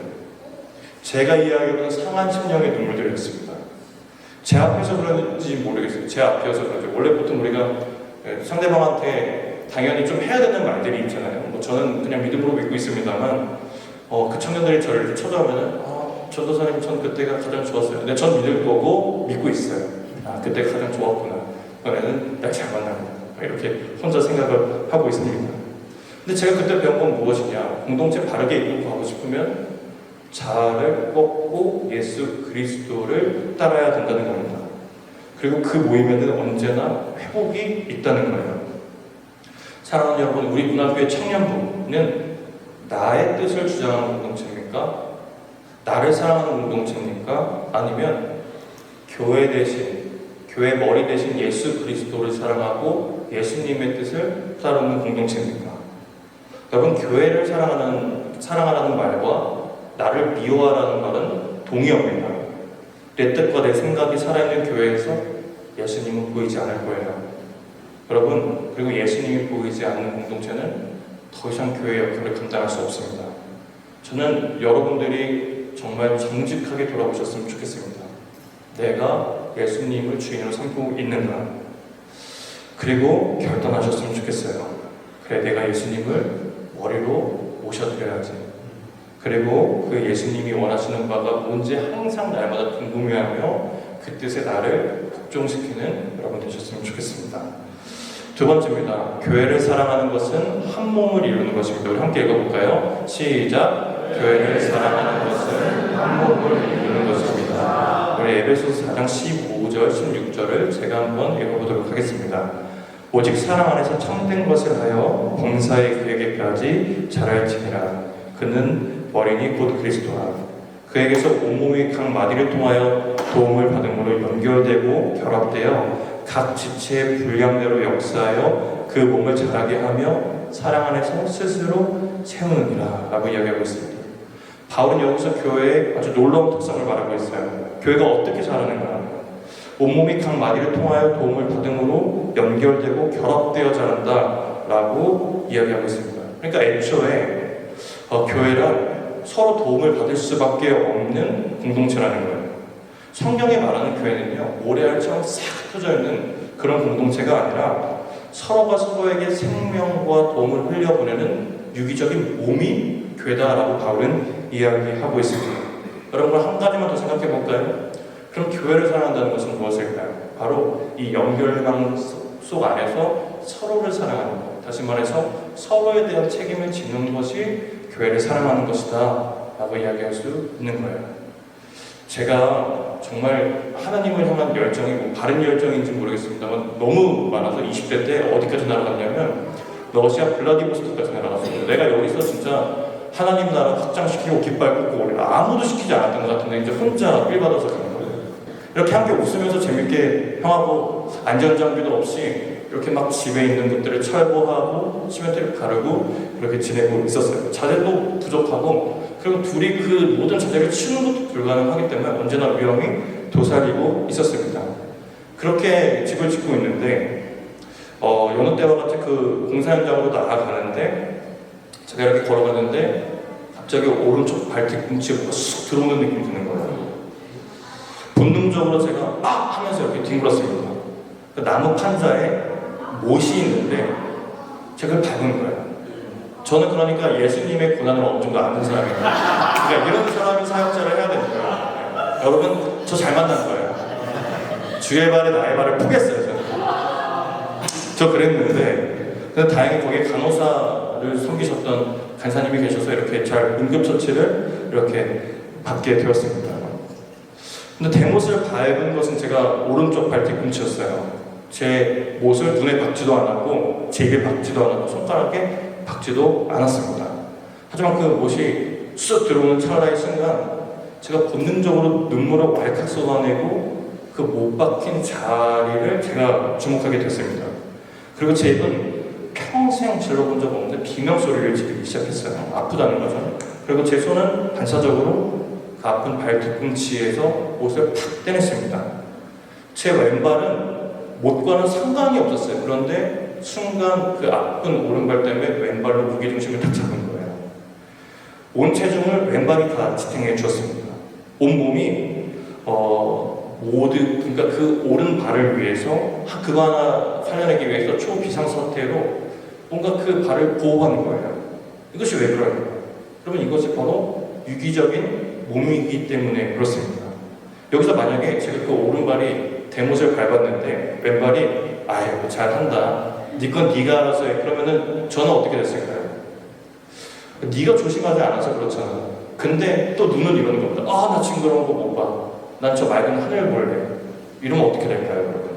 제가 이야기하던 상한 심령의 눈물들이었습니다. 제 앞에서 그런지 모르겠어요. 제 앞이어서 그런지. 원래 보통 우리가 상대방한테 당연히 좀 해야 되는 말들이 있잖아요. 뭐 저는 그냥 믿음으로 믿고 있습니다만 그 청년들이 저를 이렇게 쳐다보면은 전도사님 전 그때가 가장 좋았어요. 근데 전 믿을 거고 믿고 있어요. 그때가 가장 좋았구나. 그러면은 날 잘 만나고 이렇게 혼자 생각을 하고 있습니다. 근데 제가 그때 배운 건 무엇이냐? 공동체 바르게 이끌고 가고 싶으면 자아를 꺾고 예수 그리스도를 따라야 된다는 겁니다. 그리고 그 모임에는 언제나 회복이 있다는 거예요. 사랑하는 여러분, 우리 문화교회 청년부는 나의 뜻을 주장하는 공동체입니까? 나를 사랑하는 공동체입니까? 아니면 교회 대신, 교회 머리 대신 예수 그리스도를 사랑하고 예수님의 뜻을 따르는 공동체입니까? 여러분, 교회를 사랑하라는 말과 나를 미워하라는 말은 동의어입니다. 내 뜻과 내 생각이 살아있는 교회에서 예수님은 보이지 않을 거예요. 여러분, 그리고 예수님이 보이지 않는 공동체는 더 이상 교회의 역할을 감당할 수 없습니다. 저는 여러분들이 정말 정직하게 돌아보셨으면 좋겠습니다. 내가 예수님을 주인으로 삼고 있는가? 그리고 결단하셨으면 좋겠어요. 그래, 내가 예수님을 머리로 모셔드려야지. 그리고 그 예수님이 원하시는 바가 뭔지 항상 날마다 궁금해하며 그 뜻에 나를 복종시키는 여러분 되셨으면 좋겠습니다. 두 번째입니다. 교회를 사랑하는 것은 한 몸을 이루는 것입니다. 우리 함께 읽어볼까요? 시작! 교회를 사랑하는 것은 한 몸을 이루는 것입니다. 우리 에베소서 4장 15절, 16절을 제가 한번 읽어보도록 하겠습니다. 오직 사랑 안에서 참된 것을 하여 범사의 그에게까지 자랄지니라. 그는 머리니 곧 그리스도라. 그에게서 온몸이 각 마디를 통하여 도움을 받음으로 연결되고 결합되어 각 지체의 분량대로 역사하여 그 몸을 자라게 하며 사랑 안에서 스스로 채우느니라 라고 이야기하고 있습니다. 바울은 여기서 교회의 아주 놀라운 특성을 말하고 있어요. 교회가 어떻게 자라는가? 온몸이 각 마디를 통하여 도움을 받음으로 연결되고 결합되어 자란다 라고 이야기하고 있습니다. 그러니까 애초에 교회란 서로 도움을 받을 수밖에 없는 공동체라는 거예요. 성경에 말하는 교회는요, 모래알처럼 싹 펴져 있는 그런 공동체가 아니라 서로가 서로에게 생명과 도움을 흘려보내는 유기적인 몸이 교회다라고 바울은 이야기하고 있습니다. 여러분, 한 가지만 더 생각해 볼까요? 그럼 교회를 사랑한다는 것은 무엇일까요? 바로 이 연결망 속 안에서 서로를 사랑하는 것. 다시 말해서 서로에 대한 책임을 지는 것이 교회를 사랑하는 것이다 라고 이야기할 수 있는 거예요. 제가 정말 하나님을 향한 열정이 뭐 바른 열정인지 모르겠습니다만 너무 많아서 20대 때 어디까지 날아갔냐면 러시아 블라디보스토크까지 날아갔습니다. 내가 여기서 진짜 하나님 나라 확장시키고 깃발 꽂고 오래 아무도 시키지 않았던 것 같은데 이제 혼자 삘 받아서 가는 거예요. 이렇게 함께 웃으면서 재밌게 형하고 안전장비도 없이 이렇게 막 집에 있는 것들을 철거하고 시멘트를 바르고 그렇게 지내고 있었어요. 자재도 부족하고 그리고 둘이 그 모든 자재를 치는 것도 불가능하기 때문에 언제나 위험이 도사리고 있었습니다. 그렇게 집을 짓고 있는데 여느 때와 같이 그 공사 현장으로 나아가는데 제가 이렇게 걸어가는데 갑자기 오른쪽 발 뒤꿈치에 뭐가 쑥 들어오는 느낌이 드는 거예요. 본능적으로 제가 막 하면서 이렇게 뒹굴었습니다. 그 나무 판자에 못이 있는데 제가 그걸 밟은 거예요. 저는 그러니까 예수님의 고난을 어느 정도 아는 사람이에요. 그러니까 이런 사람이 사역자를 해야 되는 거예요. 여러분, 저 잘 만난 거예요. 주의 발에 나의 발을 푸겠어요, 저는. 저 그랬는데, 근데 다행히 거기에 간호사를 섬기셨던 간사님이 계셔서 이렇게 잘 응급처치를 이렇게 받게 되었습니다. 근데 대못을 밟은 것은 제가 오른쪽 발 뒤꿈치였어요. 제 못을 눈에 박지도 않았고, 제 입에 박지도 않았고, 손가락에 박지도 않았습니다. 하지만 그 못이 쑥 들어오는 찰나의 순간, 제가 본능적으로 눈물을 왈칵 쏟아내고 그 못 박힌 자리를 제가 주목하게 됐습니다. 그리고 제 입은 평생 질러본 적 없는데 비명소리를 지르기 시작했어요. 아프다는 거죠. 그리고 제 손은 반사적으로 그 아픈 발 뒤꿈치에서 못을 팍 떼냈습니다. 제 왼발은 못과는 상관이 없었어요. 그런데 순간 그 아픈 오른발 때문에 왼발로 무게중심을 탁 잡은 거예요. 온 체중을 왼발이 다 지탱해 주었습니다. 온몸이 그러니까 그 오른발을 위해서 그거 하나 살려내기 위해서 초비상사태로 뭔가 그 발을 보호하는 거예요. 이것이 왜 그럴까요? 그러면 이것이 바로 유기적인 몸이기 때문에 그렇습니다. 여기서 만약에 제가 그 오른발이 대못을 밟았는데 왼발이 아유 잘한다, 네 건 네가 알아서 해, 그러면은 저는 어떻게 됐을까요? 네가 조심하지 않아서 그렇잖아. 근데 또 눈은 이러는 겁니다. 나 징그러운 거 못 봐. 난 저 맑은 하늘 볼래. 이러면 어떻게 될까요, 여러분?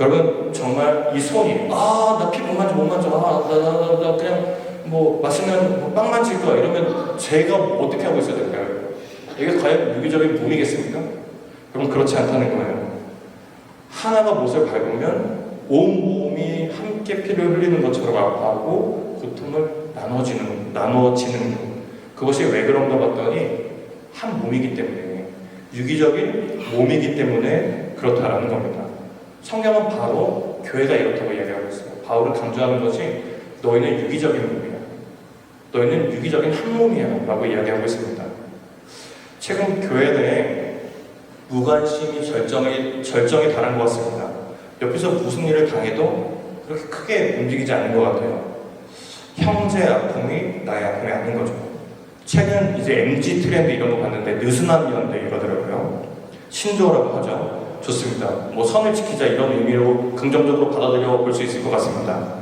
여러분, 정말 이 손이 나 피 못 만져 나 그냥 뭐 맛있는 빵 만질 거야 이러면 제가 어떻게 하고 있어야 될까요? 이게 과연 유기적인 몸이겠습니까? 여러분, 그렇지 않다는 거예요. 하나가 못을 밟으면 온 몸이 함께 피를 흘리는 것처럼 아파하고 고통을 나눠지는 것. 그것이 왜 그런가 봤더니 한 몸이기 때문에, 유기적인 몸이기 때문에 그렇다라는 겁니다. 성경은 바로 교회가 이렇다고 이야기하고 있어요. 바울은 강조하는 것이 너희는 유기적인 몸이야. 너희는 유기적인 한 몸이야 라고 이야기하고 있습니다. 최근 교회 내에 무관심이 절정에 달한 것 같습니다. 옆에서 무슨 일을 당해도 그렇게 크게 움직이지 않는 것 같아요. 형제 아픔이 나의 아픔이 아닌 거죠. 최근 이제 MG 트렌드 이런 거 봤는데 느슨한 연대 이러더라고요. 신조어라고 하죠. 좋습니다. 뭐 선을 지키자 이런 의미로 긍정적으로 받아들여 볼 수 있을 것 같습니다.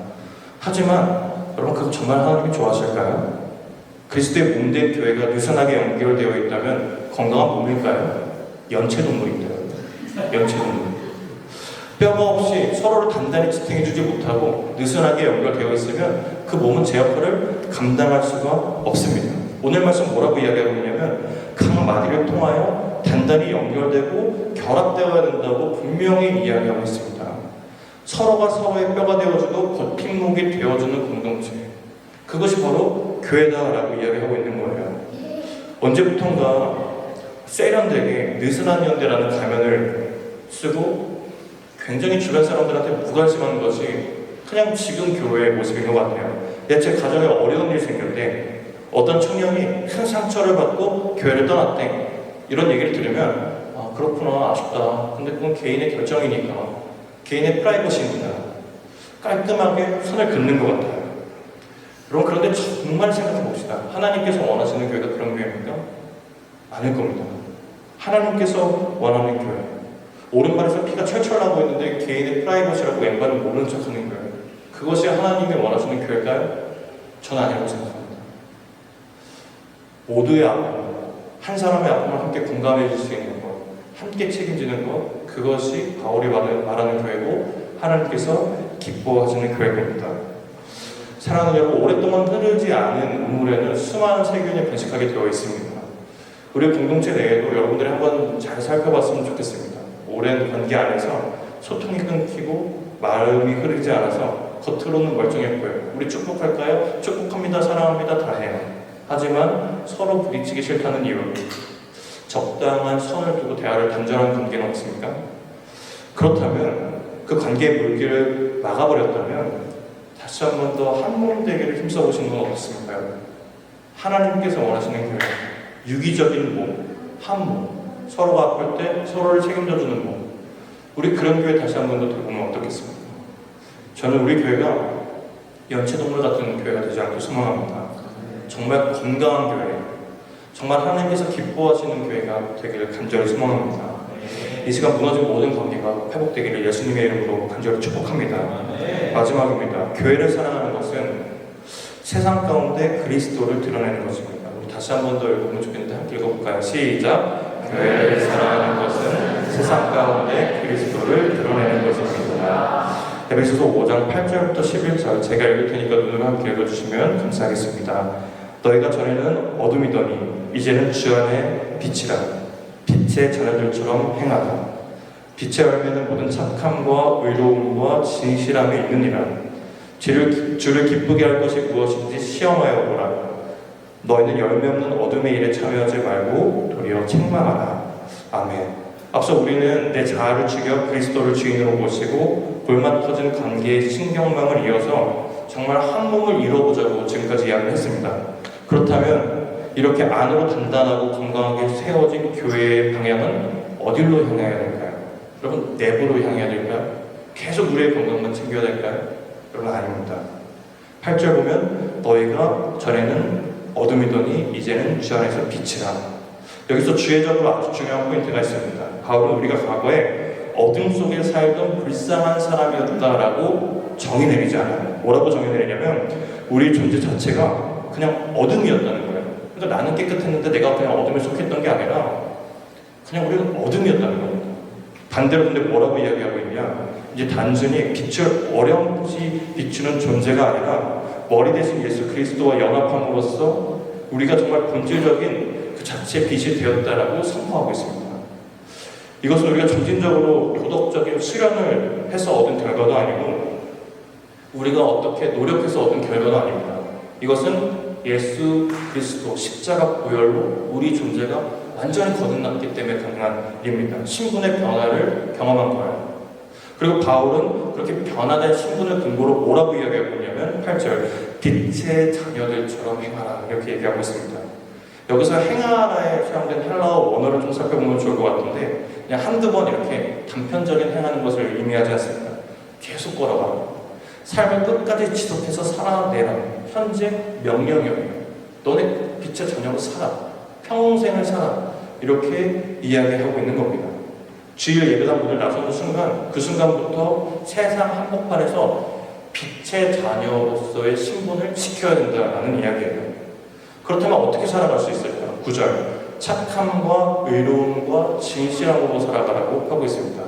하지만 여러분, 그거 정말 하나님이 좋아하실까요? 그리스도의 몸된 교회가 느슨하게 연결되어 있다면 건강한 몸일까요? 연체동물인데요. 연체동물. 뼈가 없이 서로를 단단히 지탱해주지 못하고 느슨하게 연결되어 있으면 그 몸은 제 역할을 감당할 수가 없습니다. 오늘 말씀 뭐라고 이야기하고 있냐면 각 마디를 통하여 단단히 연결되고 결합되어야 된다고 분명히 이야기하고 있습니다. 서로가 서로의 뼈가 되어주고 버팀목이 되어주는 공동체, 그것이 바로 교회다라고 이야기하고 있는 거예요. 언제부턴가 세련되게 느슨한 연대라는 가면을 쓰고 굉장히 주변 사람들한테 무관심한 것이 그냥 지금 교회의 모습인 것 같아요. 제 가정에 어려운 일이 생겼대. 어떤 청년이 큰 상처를 받고 교회를 떠났대. 이런 얘기를 들으면 그렇구나, 아쉽다. 근데 그건 개인의 결정이니까, 개인의 프라이버시입니다. 깔끔하게 선을 긋는 것 같아요. 여러분, 그런데 정말 생각해 봅시다. 하나님께서 원하시는 교회가 그런 교회입니까? 아닐 겁니다. 하나님께서 원하는 교회, 오른발에서 피가 철철 나고 있는데 개인의 프라이버시라고 왼발은 모르는 척하는 교회, 그것이 하나님이 원하시는 교회일까요? 저는 아니라고 생각합니다. 모두의 아픔, 한 사람의 아픔을 함께 공감해 줄 수 있는 것, 함께 책임지는 것, 그것이 바울이 말하는 교회고 하나님께서 기뻐하시는 교회일 겁니다. 사랑하는 여러분, 오랫동안 흐르지 않은 우물에는 수많은 세균이 번식하게 되어 있습니다. 우리 공동체 내에도 여러분들이 한번 잘 살펴봤으면 좋겠습니다. 오랜 관계 안에서 소통이 끊기고 마음이 흐르지 않아서 겉으로는 멀쩡해 보여요. 우리 축복할까요? 축복합니다, 사랑합니다, 다 해요. 하지만 서로 부딪히기 싫다는 이유로 적당한 선을 두고 대화를 단절한 관계는 없습니까? 그렇다면 그 관계의 물길을 막아버렸다면 다시 한 번 더 한 몸 되기를 힘써보시는 건 어떻습니까? 하나님께서 원하시는 교회, 유기적인 몸, 한 몸, 서로가 아플 때 서로를 책임져주는 몸, 우리 그런 교회 다시 한 번 더 되보면 어떻겠습니까? 저는 우리 교회가 연체동물 같은 교회가 되지 않길 소망합니다. 정말 건강한 교회, 정말 하나님께서 기뻐하시는 교회가 되기를 간절히 소망합니다. 이 시간 무너진 모든 관계가 회복되기를 예수님의 이름으로 간절히 축복합니다. 마지막입니다. 교회를 사랑하는 것은 세상 가운데 그리스도를 드러내는 것입니다. 우리 다시 한 번 더 읽으면 좋겠는데 함께 읽어볼까요? 시작! 교회를 사랑하는 것은 세상 가운데 그리스도를 드러내는 것입니다. 에베소서 5장 8절부터 11절 제가 읽을 테니까 눈으로 함께 읽어주시면 감사하겠습니다. 너희가 전에는 어둠이더니 이제는 주 안에 빛이라. 빛의 자녀들처럼 행하라. 빛의 열매는 모든 착함과 의로움과 진실함이 있느니라. 주를 기쁘게 할 것이 무엇인지 시험하여 보라. 너희는 열매 없는 어둠의 일에 참여하지 말고 도리어 책망하라. 아멘. 앞서 우리는 내 자아를 죽여 그리스도를 주인으로 모시고 볼맛 터진 관계의 신경망을 이어서 정말 한 몸을 이뤄보자고 지금까지 이야기를 했습니다. 그렇다면 이렇게 안으로 단단하고 건강하게 세워진 교회의 방향은 어디로 향해야 될까요? 여러분, 내부로 향해야 될까요? 계속 우리의 건강만 챙겨야 될까요? 여러분, 아닙니다. 8절 보면 너희가 전에는 어둠이더니 이제는 주 안에서 빛이라. 여기서 주의적으로 아주 중요한 포인트가 있습니다. 바울은 우리가 과거에 어둠 속에 살던 불쌍한 사람이었다라고 정의 내리지 않아요. 뭐라고 정의 내리냐면 우리 존재 자체가 그냥 어둠이었다는 거예요. 그러니까 나는 깨끗했는데 내가 그냥 어둠에 속했던 게 아니라 그냥 우리는 어둠이었다는 겁니다. 반대로 근데 뭐라고 이야기하고 있냐? 이제 단순히 빛을 어렴풋이 비추는 존재가 아니라 머리 대신 예수 그리스도와 연합함으로써 우리가 정말 본질적인 그 자체의 빛이 되었다라고 선포하고 있습니다. 이것은 우리가 점진적으로 도덕적인 수련을 해서 얻은 결과도 아니고 우리가 어떻게 노력해서 얻은 결과도 아닙니다. 이것은 예수 그리스도 십자가 보혈로 우리 존재가 완전히 거듭났기 때문에 가능한 일입니다. 신분의 변화를 경험한 거예요. 그리고 바울은 그렇게 변화된 신분을 근거로 뭐라고 이야기하고 있냐면 8절 빛의 자녀들처럼 행하라 이렇게 얘기하고 있습니다. 여기서 행하라에 사용된 헬라어 원어를 좀 살펴보면 좋을 것 같은데 그냥 한두 번 이렇게 단편적인 행하는 것을 의미하지 않습니다. 계속 걸어가라. 삶을 끝까지 지속해서 살아내라. 현재 명령이에요. 너네 빛의 자녀로 살아. 평생을 살아. 이렇게 이야기하고 있는 겁니다. 주일 예배당 문을 나서는 순간 그 순간부터 세상 한복판에서 빛의 자녀로서의 신분을 지켜야 된다는 이야기예요. 그렇다면 어떻게 살아갈 수 있을까요? 9절 착함과 의로움과 진실함으로 살아가라고 하고 있습니다.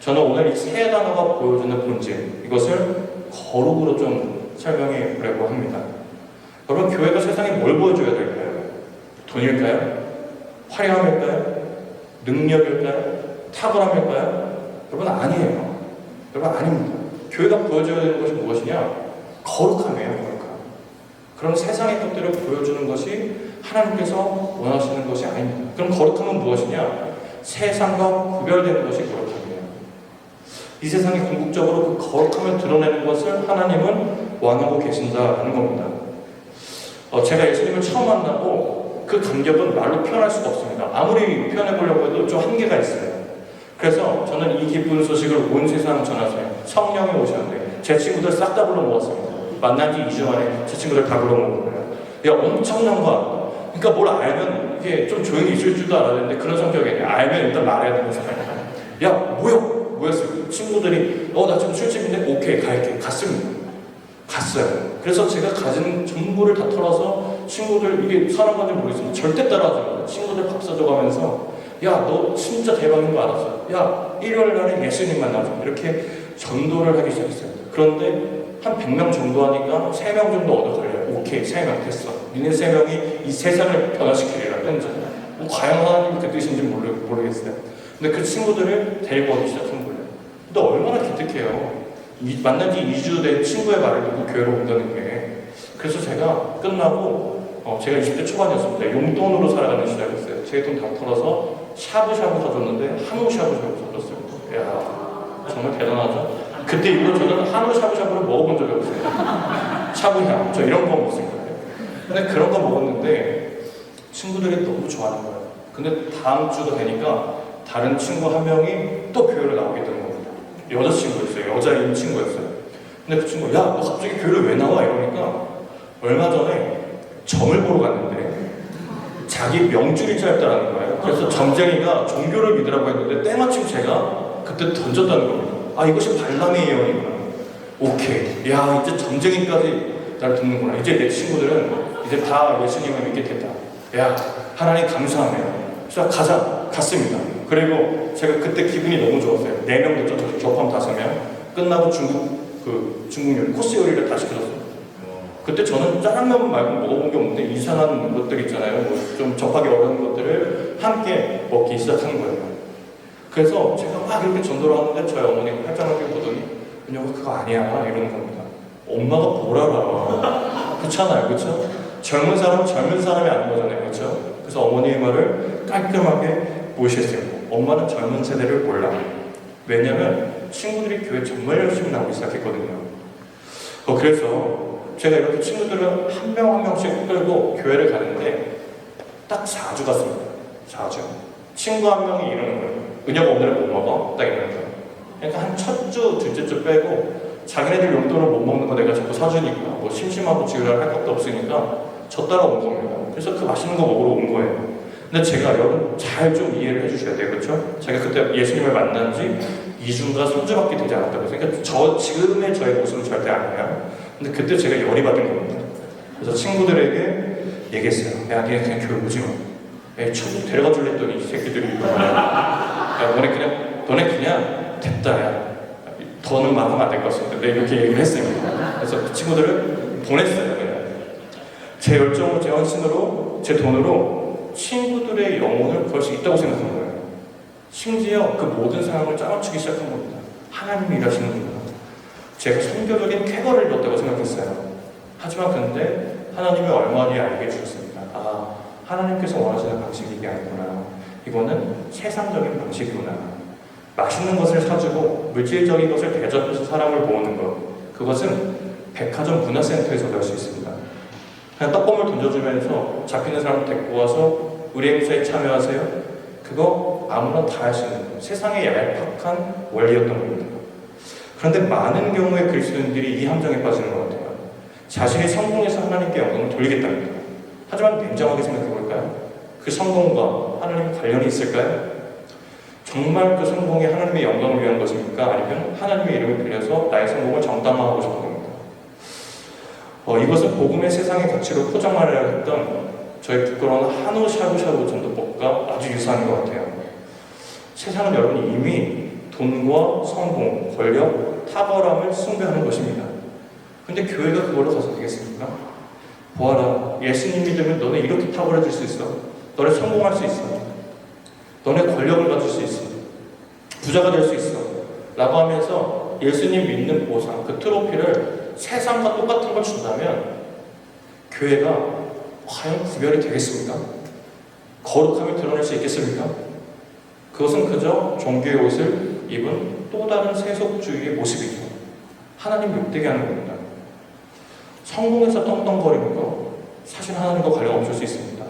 저는 오늘 이 세 단어가 보여주는 본질 이것을 거룩으로 좀 설명해 보려고 합니다. 여러분, 교회가 세상에 뭘 보여줘야 될까요? 돈일까요? 화려함일까요? 능력일까요? 탁월함일까요? 여러분, 아니에요. 여러분, 아닙니다. 교회가 보여줘야 되는 것이 무엇이냐? 거룩함이에요. 거룩함. 그런 세상의 것들을 보여주는 것이 하나님께서 원하시는 것이 아닙니다. 그럼 거룩함은 무엇이냐? 세상과 구별되는 것이 거룩함이에요. 이 세상에 궁극적으로 그 거룩함을 드러내는 것을 하나님은 원하고 계신다는 겁니다. 제가 예수님을 처음 만나고 그 감격은 말로 표현할 수가 없습니다. 아무리 표현해보려고 해도 좀 한계가 있어요. 그래서 저는 이 기쁜 소식을 온 세상 전하세요. 성령이 오셨는데 제 친구들 싹 다 불러 모았습니다. 만난 지 2주 만에 제 친구들 다 불러 모은 거예요. 야, 엄청난 거야. 그러니까 뭘 알면 이게 좀 조용히 있을 줄도 알았는데 그런 성격이 아니에요. 알면 일단 말해야 되는 사람이에요. 야, 뭐였어요? 친구들이 나 지금 술집인데 오케이 갈게. 갔습니다. 갔어요. 그래서 제가 가진 전부를 다 털어서 친구들 이게 사람 건지 모르겠지만 절대 따라하지 마요. 친구들 밥 사줘가면서 야, 너 진짜 대박인 거 알았어. 야, 일요일 날에 예수님 만나자. 이렇게 전도를 하기 시작했어요. 그런데 한 100명 정도 하니까 3명 정도 얻어 걸려요. 오케이, 3명 됐어. 니네 3명이 이 세상을 변화시키리라. 뭐 과연 하나님이 그 뜻인지 모르겠어요. 근데 그 친구들을 데리고 오기 시작한 거예요. 근데 얼마나 기특해요. 만난 지 2주 된 친구의 말을 듣고 교회로 온다는 게. 그래서 제가 끝나고 제가 20대 초반이었습니다. 용돈으로 살아가는 시작했어요. 제 돈 다 털어서 샤브샤브 사줬는데 한우 샤브샤브 사줬어요. 야, 정말 대단하죠. 그때 이후로 저는 한우 샤브샤브를 먹어본 적이 없어요. 샤브향, 저 이런 거 먹었을 거예요. 근데 그런 거 먹었는데 친구들이 너무 좋아하는 거예요. 근데 다음 주가 되니까 다른 친구 한 명이 또 교회를 나오게 되는 겁니다. 여자친구였어요. 여자인 친구였어요. 근데 그 친구가 야, 너 갑자기 교회를 왜 나와? 이러니까 얼마 전에 점을 보러 갔는데 자기 명줄이 짧다라는 거예요. 그래서 점쟁이가 종교를 믿으라고 했는데 때마침 제가 그때 던졌다는 겁니다. 아, 이것이 발람의 예언이구나. 오케이. 야, 이제 점쟁이까지 날 듣는구나. 이제 내 친구들은 이제 다 예수님을 믿게 됐다. 야, 하나님 감사하네요. 그래서 가자. 갔습니다. 그리고 제가 그때 기분이 너무 좋았어요. 4명 됐죠. 접함 5명. 끝나고 중국 요리, 코스 요리를 다 시켜줬어요. 그때 저는 짜장면 말고 먹어본 게 없는데 이상한 것들 있잖아요. 뭐 좀 접하기 어려운 것들을 함께 먹기 시작한 거예요. 그래서 제가 막 이렇게 전도를 하는데 저희 어머니가 팔짱하게 보더니 그냥 그거 아니야 이러는 겁니다. 엄마가 뭘 알아. 그렇잖아요. 그렇죠? 젊은 사람은 젊은 사람이 아닌 거잖아요. 그렇죠? 그래서 어머니의 말을 깔끔하게 무시했어요. 엄마는 젊은 세대를 몰라. 왜냐면 친구들이 교회 정말 열심히 나오기 시작했거든요. 그래서 제가 이렇게 친구들을 한 명 한 명씩 끌고 교회를 가는데 딱 4주 갔습니다. 4주. 친구 한 명이 이러는 거예요. 은혁아 오늘은 못 먹어? 딱 이러는 거예요. 그러니까 한 첫 주, 둘째 주 빼고 자기네들 용돈을 못 먹는 거 내가 자꾸 사주니까 뭐 심심하고 지랄 할 것도 없으니까 저 따라온 겁니다. 그래서 그 맛있는 거 먹으러 온 거예요. 근데 제가 여러분 잘 좀 이해를 해주셔야 돼요. 그렇죠? 제가 그때 예수님을 만난 지 2주인가 3주밖에 되지 않았다고 해서 그러니까 지금의 저의 모습은 절대 아니에요. 근데 그때 제가 열이 받은 겁니다. 그래서 친구들에게 얘기했어요. 야, 니네 그냥 교회 오지 마. 야, 천국 데려가 줄래 했더니 이 새끼들이 야, 너네 그냥 됐다, 야. 더는 말하면 안 될 것 같습니다. 네, 이렇게 얘기를 했습니다. 그래서 그 친구들을 보냈어요. 그냥. 제 열정으로, 제 헌신으로, 제 돈으로 친구들의 영혼을 구할 수 있다고 생각한 거예요. 심지어 그 모든 상황을 짜맞추기 시작한 겁니다. 하나님이 일하시는구나. 제가 선교적인 쾌거를 이뤘다고 생각했어요. 하지만 근데 하나님이 얼마 뒤에 알게 해주셨습니다. 아, 하나님께서 원하시는 방식이 이게 아니구나. 이거는 세상적인 방식이구나. 맛있는 것을 사주고 물질적인 것을 대접해서 사람을 모으는 것. 그것은 백화점 문화센터에서도 할 수 있습니다. 그냥 떡볶이를 던져주면서 잡히는 사람 데리고 와서 의뢰행사에 참여하세요. 그거 아무나 다 할 수 있는 거예요. 세상의 얄팍한 원리였던 겁니다. 그런데 많은 경우에 그리스도인들이 이 함정에 빠지는 것 같아요. 자신이 성공해서 하나님께 영광을 돌리겠답니다. 하지만 냉정하게 생각해볼까요? 그 성공과 하나님 관련이 있을까요? 정말 그 성공이 하나님의 영광을 위한 것입니까? 아니면 하나님의 이름을 빌려서 나의 성공을 정당화하고 싶은 겁니다. 이것은 복음의 세상의 가치로 포장하려 했던 저희 부끄러운 한우 샤브샤브 전도법과 아주 유사한 것 같아요. 세상은 여러분이 이미 돈과 성공, 권력, 탁월함을 숭배하는 것입니다. 근데 교회가 그걸로 가서 되겠습니까? 보아라, 예수님 믿으면 너네 이렇게 탁월해질 수 있어. 너네 성공할 수 있어. 너네 권력을 가질 수 있어. 부자가 될 수 있어. 라고 하면서 예수님 믿는 보상, 그 트로피를 세상과 똑같은 걸 준다면 교회가 과연 구별이 되겠습니까? 거룩함을 드러낼 수 있겠습니까? 그것은 그저 종교의 옷을 입은 또 다른 세속주의의 모습이죠. 하나님 욕되게 하는 겁니다. 성공해서 떵떵거리는 거 사실 하나님과 관련 없을 수 있습니다.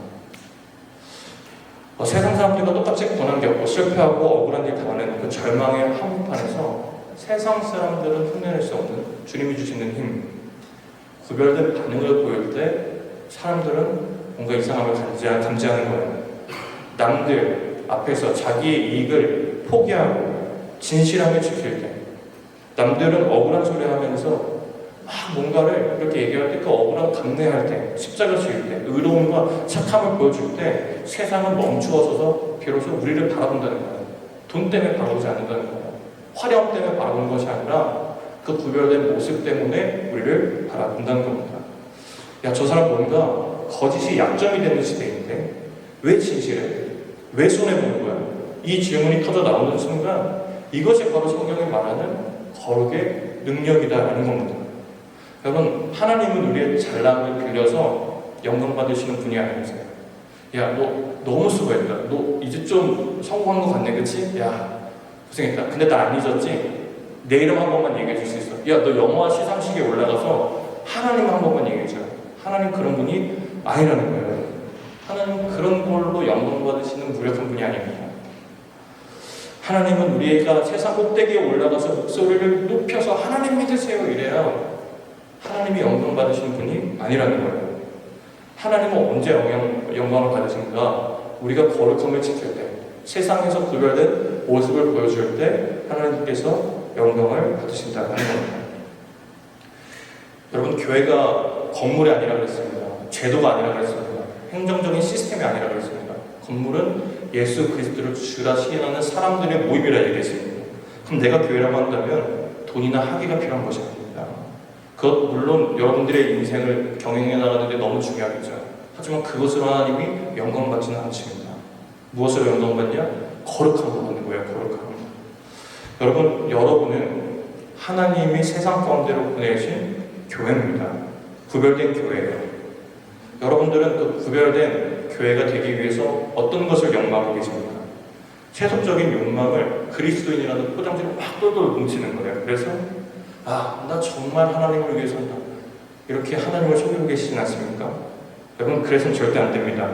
세상 사람들과 똑같이 고난 겪고 실패하고 억울한 일 당하는 그 절망의 한복판에서 세상 사람들은 흉내낼 수 없는 주님이 주시는 힘, 구별된 반응을 보일 때 사람들은 뭔가 이상함을 감지하는 거예요. 남들 앞에서 자기의 이익을 포기하고 진실함을 지킬 때, 남들은 억울한 소리 하면서 뭔가를 이렇게 얘기할 때 그 억울함 감내할 때, 십자가 지을 때, 의로움과 착함을 보여줄 때 세상은 멈추어서서 비로소 우리를 바라본다는 거예요. 돈 때문에 바라보지 않는다는 거예요. 화려함 때문에 바라보는 것이 아니라 그 구별된 모습 때문에 우리를 바라본다는 겁니다. 야, 저 사람 뭔가 거짓이 약점이 되는 시대인데 왜 진실해? 왜 손해보는 거야? 이 질문이 터져 나오는 순간 이것이 바로 성경이 말하는 거룩의 능력이다라는 겁니다. 여러분, 하나님은 우리의 잘남을 빌려서 영광 받으시는 분이 아니세요. 야, 너 너무 수고했다. 너 이제 좀 성공한 것 같네, 그치? 야, 고생했다. 근데 나 안 잊었지? 내 이름 한 번만 얘기해 줄 수 있어? 야, 너 영화 시상식에 올라가서 하나님 한 번만 얘기해 줘. 하나님 그런 분이 아니라는 거예요. 하나님 그런 걸로 영광 받으시는 무력한 분이 아닙니다. 하나님은 우리가 세상 꼭대기에 올라가서 목소리를 높여서 하나님 믿으세요 이래야 하나님이 영광 받으시는 분이 아니라는 거예요. 하나님은 언제 영광을 받으신가? 우리가 거룩함을 지킬 때, 세상에서 구별된 모습을 보여줄 때 하나님께서 영광을 받으신다는 겁니다. 여러분, 교회가 건물이 아니라 그랬습니다. 제도가 아니라 그랬습니다. 행정적인 시스템이 아니라 그랬습니다. 건물은 예수 그리스도를 주라 시인하는 사람들의 모임이라 얘기했습니다. 그럼 내가 교회라고 한다면 돈이나 학위가 필요한 것이 아닙니다. 그것 물론 여러분들의 인생을 경영해 나가는데 너무 중요하겠죠. 하지만 그것으로 하나님이 영광 받지는 않으십니다. 무엇으로 영광 받냐? 거룩함으로 받는 거예요. 거룩함. 여러분, 여러분은 하나님이 세상 가운데로 보내신 교회입니다. 구별된 교회예요. 여러분들은 그 구별된 교회가 되기 위해서 어떤 것을 욕망하고 계십니까? 세속적인 욕망을 그리스도인이라는 포장지로 막 똘똘 뭉치는 거예요. 그래서 나 정말 하나님을 위해 산다. 이렇게 하나님을 속이고 계시진 않습니까? 여러분, 그래서는 절대 안 됩니다.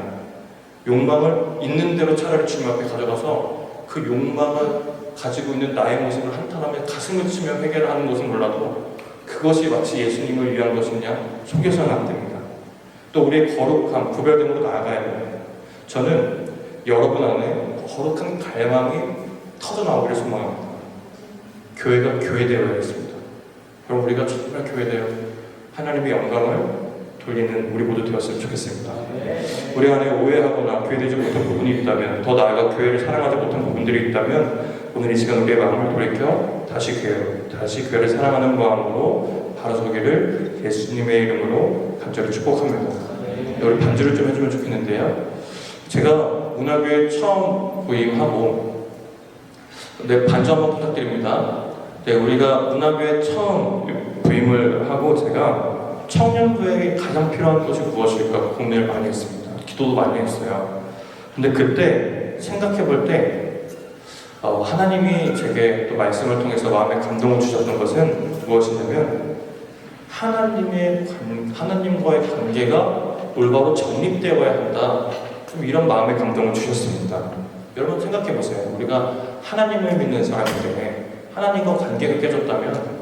욕망을 있는 대로 차라리 주님 앞에 가져가서 그 욕망을 가지고 있는 나의 모습을 한탄하며 가슴을 치며 회개를 하는 것은 몰라도 그것이 마치 예수님을 위한 것이냐 속여서는 안 됩니다. 또 우리의 거룩함, 구별됨으로 나아가야 합니다. 저는 여러분 안에 거룩한 갈망이 터져나오기를 소망합니다. 교회가 교회되어야겠습니다. 그럼 우리가 정말 교회되어 하나님의 영광을 돌리는 우리 모두 되었으면 좋겠습니다. 우리 안에 오해하거나 교회되지 못한 부분이 있다면, 더 나아가 교회를 사랑하지 못한 부분들이 있다면 오늘 이 시간 우리의 마음을 돌이켜 다시 교회를 사랑하는 마음으로 바로 서기를 예수님의 이름으로 간절히 축복합니다. 우리 반주를 좀 해주면 좋겠는데요. 제가 문화교회 처음 부임하고 반주 한번 부탁드립니다. 우리가 문화교회 처음 부임을 하고 제가 청년부에게 가장 필요한 것이 무엇일까 고민을 많이 했습니다. 기도도 많이 했어요. 근데 그때 생각해 볼 때 하나님이 제게 또 말씀을 통해서 마음에 감동을 주셨던 것은 무엇이냐면 하나님과의 관계가 올바로 정립되어야 한다. 좀 이런 마음의 감동을 주셨습니다. 여러분 생각해 보세요. 우리가 하나님을 믿는 사람인데 하나님과 관계가 깨졌다면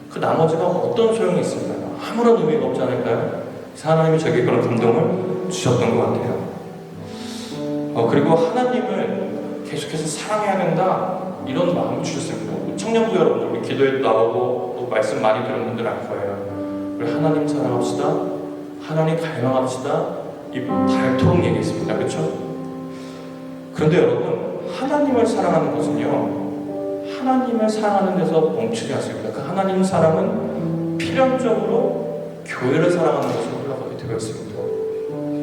그 나머지가 어떤 소용이 있을까요? 아무런 의미가 없지 않을까요? 하나님이 저에게 그런 감동을 주셨던 것 같아요. 그리고 하나님을 계속해서 사랑해야 된다 이런 마음을 주셨습니다. 청년부 여러분들 우리 기도에 나오고 또 말씀 많이 들은 분들 알 거예요. 우리 하나님 사랑합시다. 하나님 갈망합시다. 이 닳도록 얘기했습니다. 그렇죠? 그런데 여러분, 하나님을 사랑하는 것은요, 하나님을 사랑하는 데서 멈추지 않습니다. 그 하나님 사랑은 필연적으로 교회를 사랑하는 것으로 흘러가게 되어 있습니다.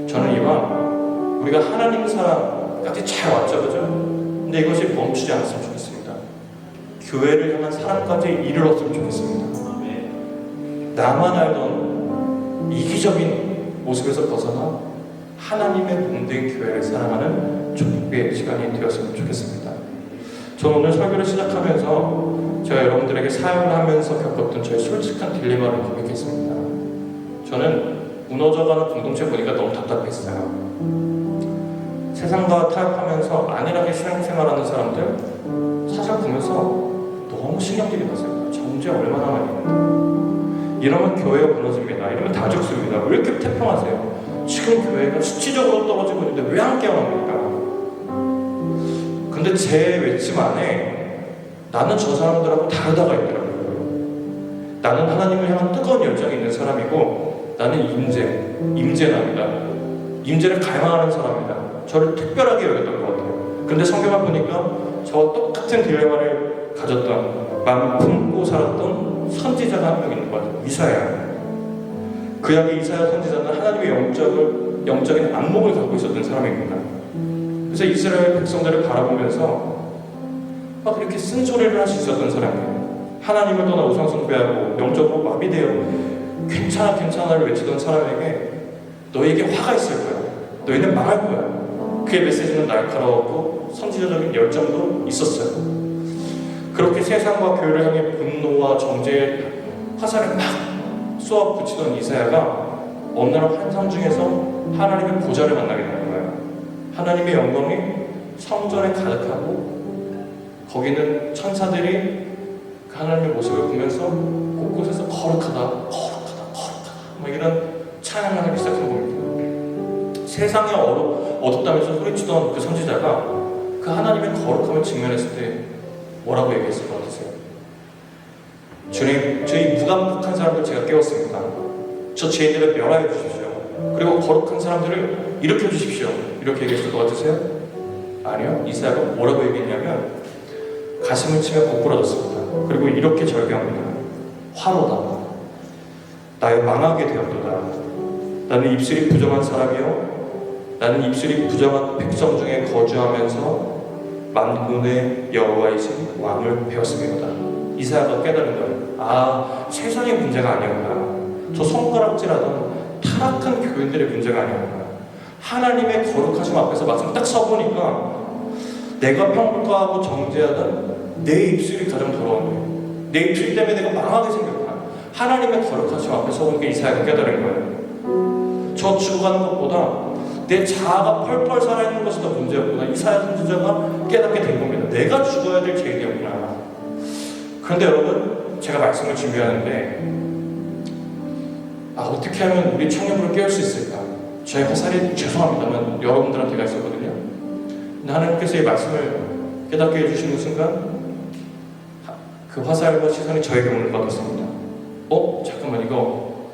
저는 이왕 우리가 하나님 사랑까지 잘 왔죠, 그죠? 근데 이것이 멈추지 않았으면 좋겠습니다. 교회를 향한 사랑까지 이르렀으면 좋겠습니다. 나만 알던 이기적인 모습에서 벗어나 하나님의 몸된 교회를 사랑하는 축복의 시간이 되었으면 좋겠습니다. 저는 오늘 설교를 시작하면서 제가 여러분들에게 사역을 하면서 겪었던 저의 솔직한 딜레마를 고백했습니다. 저는 무너져가는 공동체 보니까 너무 답답했어요. 세상과 타협하면서 안일하게 신앙생활하는 사람들 사실 보면서 너무 신경질이 났어요. 정죄 얼마나 많이 했는데 이러면 교회가 무너집니다. 이러면 다 죽습니다. 왜 이렇게 태평하세요? 지금 교회가 수치적으로 떨어지고 있는데 왜 안 깨어납니까? 근데 제 외침 안에 나는 저 사람들하고 다르다가 있더라고요. 나는 하나님을 향한 뜨거운 열정이 있는 사람이고 나는 임재랍니다. 임재를 갈망하는 사람이다. 저를 특별하게 여겼던 것 같아요. 근데 성경을 보니까 저와 똑같은 딜레마를 가졌던, 마음을 품고 살았던 선지자가 한 명 있는 것 같아요. 이사야. 그 약의 이사야 선지자는 하나님의 영적인 안목을 갖고 있었던 사람입니다. 그래서 이스라엘 백성들을 바라보면서 막 이렇게 쓴소리를 할 수 있었던 사람이에요. 하나님을 떠나 우상 숭배하고 영적으로 마비되어 괜찮아를 외치던 사람에게 너에게 화가 있을 거야. 너희는 망할 거야. 그의 메시지는 날카로웠고 선지자적인 열정도 있었어요. 그렇게 세상과 교회를 향해 분노와 정죄의 화살을 막 쏘아 붙이던 이사야가 어느 날 환상 중에서 하나님의 보좌를 만나게 되는 거예요. 하나님의 영광이 성전에 가득하고 거기는 천사들이 그 하나님의 모습을 보면서 곳곳에서 거룩하다 막 이런 찬양을 하기 시작한 겁니다. 세상에 어둡다면서 소리치던 그 선지자가 그 하나님의 거룩함을 직면했을 때 뭐라고 얘기했을 것 같으세요? 주님, 저희 무감독한 사람들 제가 깨웠습니다. 저 죄인들을 멸하여 주십시오. 그리고 거룩한 사람들을 일으켜 주십시오. 이렇게 얘기했을 것 같으세요? 아니요. 이사야가 뭐라고 얘기했냐면 가슴을 치며 고꾸라졌습니다. 그리고 이렇게 절규합니다. 화로다. 나여 망하게 되었도다. 나는 입술이 부정한 사람이요. 나는 입술이 부정한 백성 중에 거주하면서 만군의 여호와이신 왕을 배웠습니다. 이사야가 깨달은 거예요. 아, 세상의 문제가 아니었구나. 저 손가락질하던 타락한 교인들의 문제가 아니었구나. 하나님의 거룩하심 앞에서 막상 딱 서보니까 내가 평가하고 정죄하던 내 입술이 가장 더러운 거예요. 내 입술 때문에 내가 망하게 생겼구나. 하나님의 거룩하심 앞에 서보니까 이사야가 깨달은 거예요. 저 죽어가는 것보다 내 자아가 펄펄 살아있는 것이 더 문제였구나. 이사야 선지자가 깨닫게 된 겁니다. 내가 죽어야 될 죄인이었구나. 그런데 여러분, 제가 말씀을 준비하는데 어떻게 하면 우리 청년부를 깨울 수 있을까? 저의 화살이 죄송합니다만 여러분들한테가 있었거든요. 근데 하나님께서 이 말씀을 깨닫게 해주시는 순간 그 화살과 시선이 저에게 오는 것 같았습니다. 잠깐만, 이거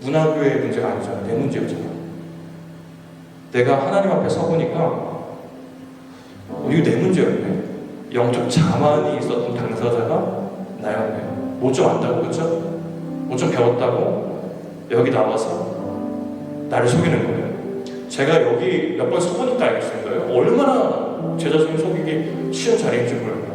문화교회의 문제가 아니잖아. 내 문제였잖아. 내가 하나님 앞에 서보니까 이거 내 문제였네. 영적 자만이 있었던 당사자가 나였네. 뭐 좀 안다고, 그렇죠? 뭐 좀 배웠다고 여기 나와서 나를 속이는 거예요. 제가 여기 몇 번 서보니까 알겠습니다. 얼마나 제 자신을 속이기 쉬운 자리인지 몰라요.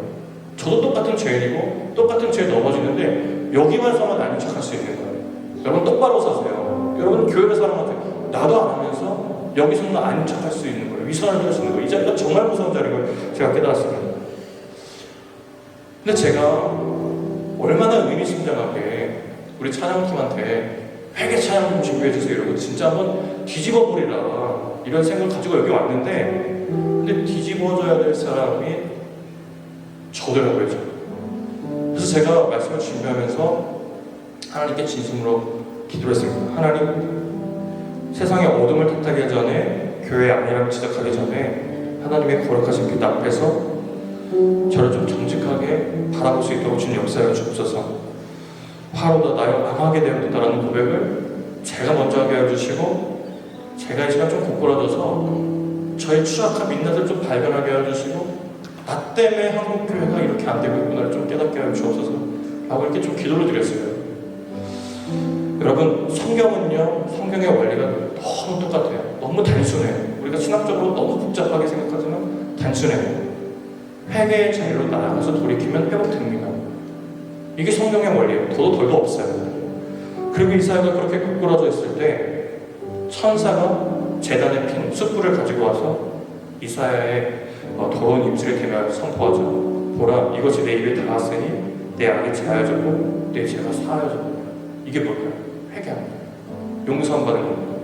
저도 똑같은 죄인이고 똑같은 죄에 넘어지는데 여기만서만 아닌 척할 수 있는 거예요. 여러분 똑바로 사세요. 여러분 교회를 사랑하세요. 나도 안 하면서 여기서는 아닌 척할 수 있는 거예요. 위선을 할 수 있는 거예요. 이 자리가 정말 무서운 자리인 걸 제가 깨달았습니다. 근데 제가 얼마나 의미심장하게 우리 찬양팀한테 회개 찬양 좀 준비해주세요 이러고 진짜 한번 뒤집어버리라 이런 생각을 가지고 여기 왔는데, 근데 뒤집어져야 될 사람이 저더라고요. 그래서 제가 말씀을 준비하면서 하나님께 진심으로 기도를 했습니다. 하나님, 세상의 어둠을 탓하기 전에, 교회의 아니함을 지적하기 전에 하나님의 거룩하신 빛 앞에서 저를 좀 정직하게 바라볼 수 있도록 주님 역사해 주옵소서. 화로다 나를 망하게 되었다라는 고백을 제가 먼저 하게 해주시고, 제가 이 시간 좀 고꾸라져서 저의 추악한 민낯을 좀 발견하게 해주시고, 나 때문에 한국교회가 이렇게 안 되고 있구나를 좀 깨닫게 해 주옵소서 라고 이렇게 좀 기도를 드렸어요. 여러분, 성경은요, 성경의 원리가 너무 똑같아요. 너무 단순해요. 우리가 신학적으로 너무 복잡하게 생각하지만 단순해요. 회개의 자리로 나아가서 돌이키면 회복됩니다. 이게 성경의 원리예요. 더도 덜도 없어요. 그리고 이사야가 그렇게 ቁ꾸라져 있을 때 천사가 제단에 핀 숯불을 가지고 와서 이사야의 더러운 입술에 대며 선포하죠. 보라, 이것이 내 입에 닿았으니 내 악이 제하여졌고 내 죄가 사하여졌고. 이게 뭘까요? 회개합니다. 용서받는 겁니다.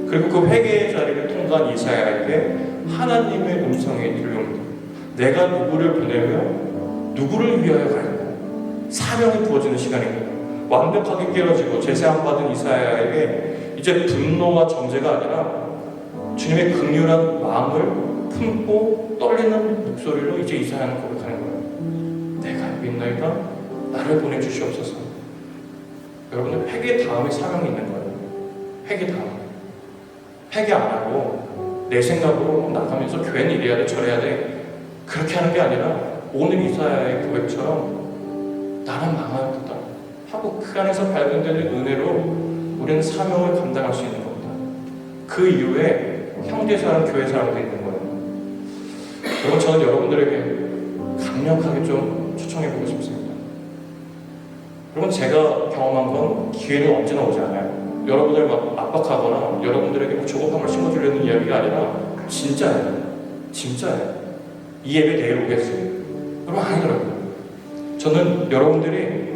그리고 그 회개의 자리를 통과한 이사야에게 하나님의 음성이 들려옵니다. 내가 누구를 보내며 누구를 위하여 갈까? 사명이 부어지는 시간입니다. 완벽하게 깨어지고 제세함 받은 이사야에게 이제 분노와 정죄가 아니라 주님의 긍휼한 마음을 품고 떨리는 목소리로 이제 이사야는 고백하는 거예요. 내가 여기 있나이다. 나를 보내주시옵소서. 여러분들, 회개 다음에 사명이 있는 거예요. 회개 다음. 회개 안 하고 내 생각으로 나가면서 교회는 이래야 돼 저래야 돼 그렇게 하는 게 아니라 오늘 이사야의 고백처럼 나는 망하였다 하고 그 안에서 발견되는 은혜로 우리는 사명을 감당할 수 있는 겁니다. 그 이후에 형제사랑 교회사랑도 있는 거예요. 여러분, 저는 여러분들에게 강력하게 좀 초청해보고 싶습니다. 여러분, 제가 경험한 건 기회는 언제나 오지 않아요. 여러분들 막 압박하거나 여러분들에게 뭐 조급함을 심어주려는 이야기가 아니라 진짜예요. 진짜예요. 이 예배 내일 오겠어요. 여러분 아니더라고요. 저는 여러분들이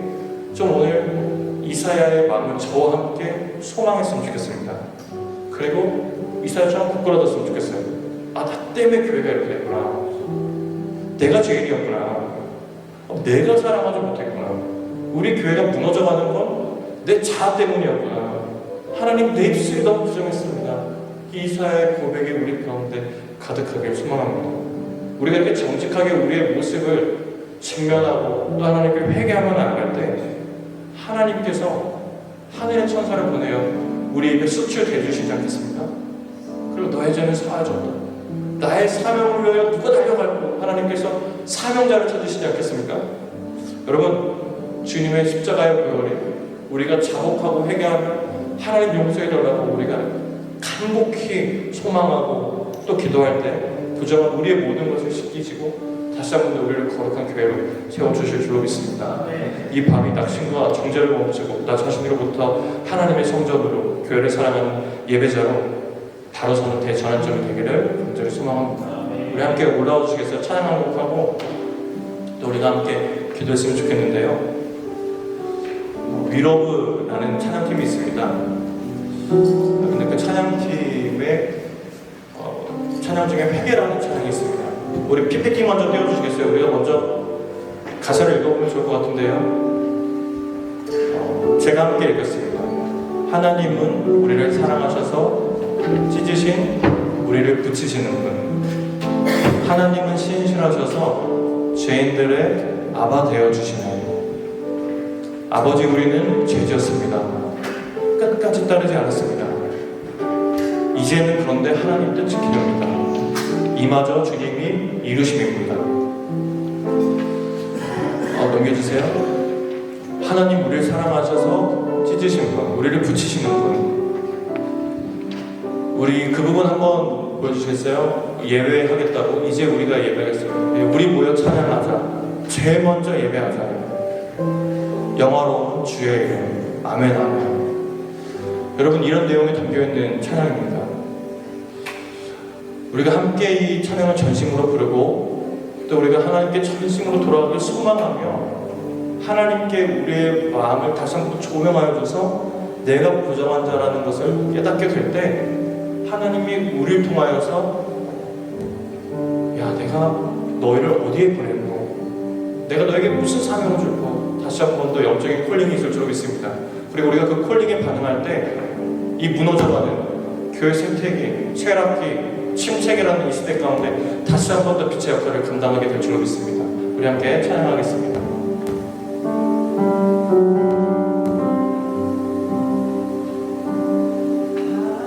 좀 오늘 이사야의 마음을 저와 함께 소망했으면 좋겠습니다. 그리고 이사야처럼 부끄러웠으면 좋겠어요. 아, 나 때문에 교회가 이렇게 됐구나. 내가 죄인이었구나. 내가 사랑하지 못했구나. 우리 교회가 무너져가는 건 내 자아 때문이었구나. 하나님 내 입술이 너무 부정했습니다. 이사야의 고백이 우리 가운데 가득하길 소망합니다. 우리가 이렇게 정직하게 우리의 모습을 직면하고 또 하나님께 회개하며 나아갈 때 하나님께서 하늘의 천사를 보내어 우리 입에 숯을 대주시지 않겠습니까? 그리고 너의 죄는 사하였다. 나의 사명을 위하여 누가 달려갈고 하나님께서 사명자를 찾으시지 않겠습니까? 여러분, 주님의 십자가의 보혈이 우리가 자복하고 회개하며 하나님 용서해달라고 우리가 간곡히 소망하고 또 기도할 때 부정한 우리의 모든 것을 씻기시고 다시 한번 우리를 거룩한 교회로 세워주실 줄로 믿습니다. 이 밤이 낙심과 정죄를 멈추고 나 자신으로부터 하나님의 성전으로 교회를 사랑하는 예배자로 바로 서는 대전환점이 되기를 간절히 소망합니다. 우리 함께 올라와 주시겠어요? 찬양 한 곡하고 또 우리가 함께 기도했으면 좋겠는데요. 위러브라는 찬양팀이 있습니다. 근데 그 찬양팀의 찬양 중에 회개라는 찬양이 있습니다. 우리 PPT 먼저 띄워주시겠어요? 우리가 먼저 가사를 읽어보면 좋을 것 같은데요. 제가 함께 읽겠습니다. 하나님은 우리를 사랑하셔서 찢으신 우리를 붙이시는 분. 하나님은 신실하셔서 죄인들의 아바 되어주시네. 아버지, 우리는 죄지었습니다. 끝까지 따르지 않았습니다. 이제는 그런데 하나님 뜻 지키렵니다. 이마저 주님이 이루심입니다. 넘겨주세요. 하나님 우리를 사랑하셔서 찢으신 분, 우리를 붙이시는 분. 우리 그 부분 한번 보여주시겠어요? 예배하겠다고 이제 우리가 예배하겠습니다. 우리 모여 찬양하자. 제일 먼저 예배하자. 영화로운 주의 이름. 아멘 아멘. 여러분, 이런 내용이 담겨있는 찬양입니다. 우리가 함께 이 찬양을 전심으로 부르고 또 우리가 하나님께 전심으로 돌아가길 소망하며 하나님께 우리의 마음을 다시 한번 조명하여 줘서 내가 부정한 자라는 것을 깨닫게 될 때 하나님이 우리를 통하여서 야, 내가 너희를 어디에 보냈노? 내가 너에게 무슨 사명을 줄까? 다시 한 번 더 영적인 콜링이 있을 줄 믿습니다. 그리고 우리가 그 콜링에 반응할 때 이 무너져가는 교회 생태계, 쇠락기, 침체기라는 이 시대 가운데 다시 한 번 더 빛의 역할을 감당하게 될 줄 믿습니다. 우리 함께 찬양하겠습니다.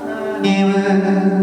하나님은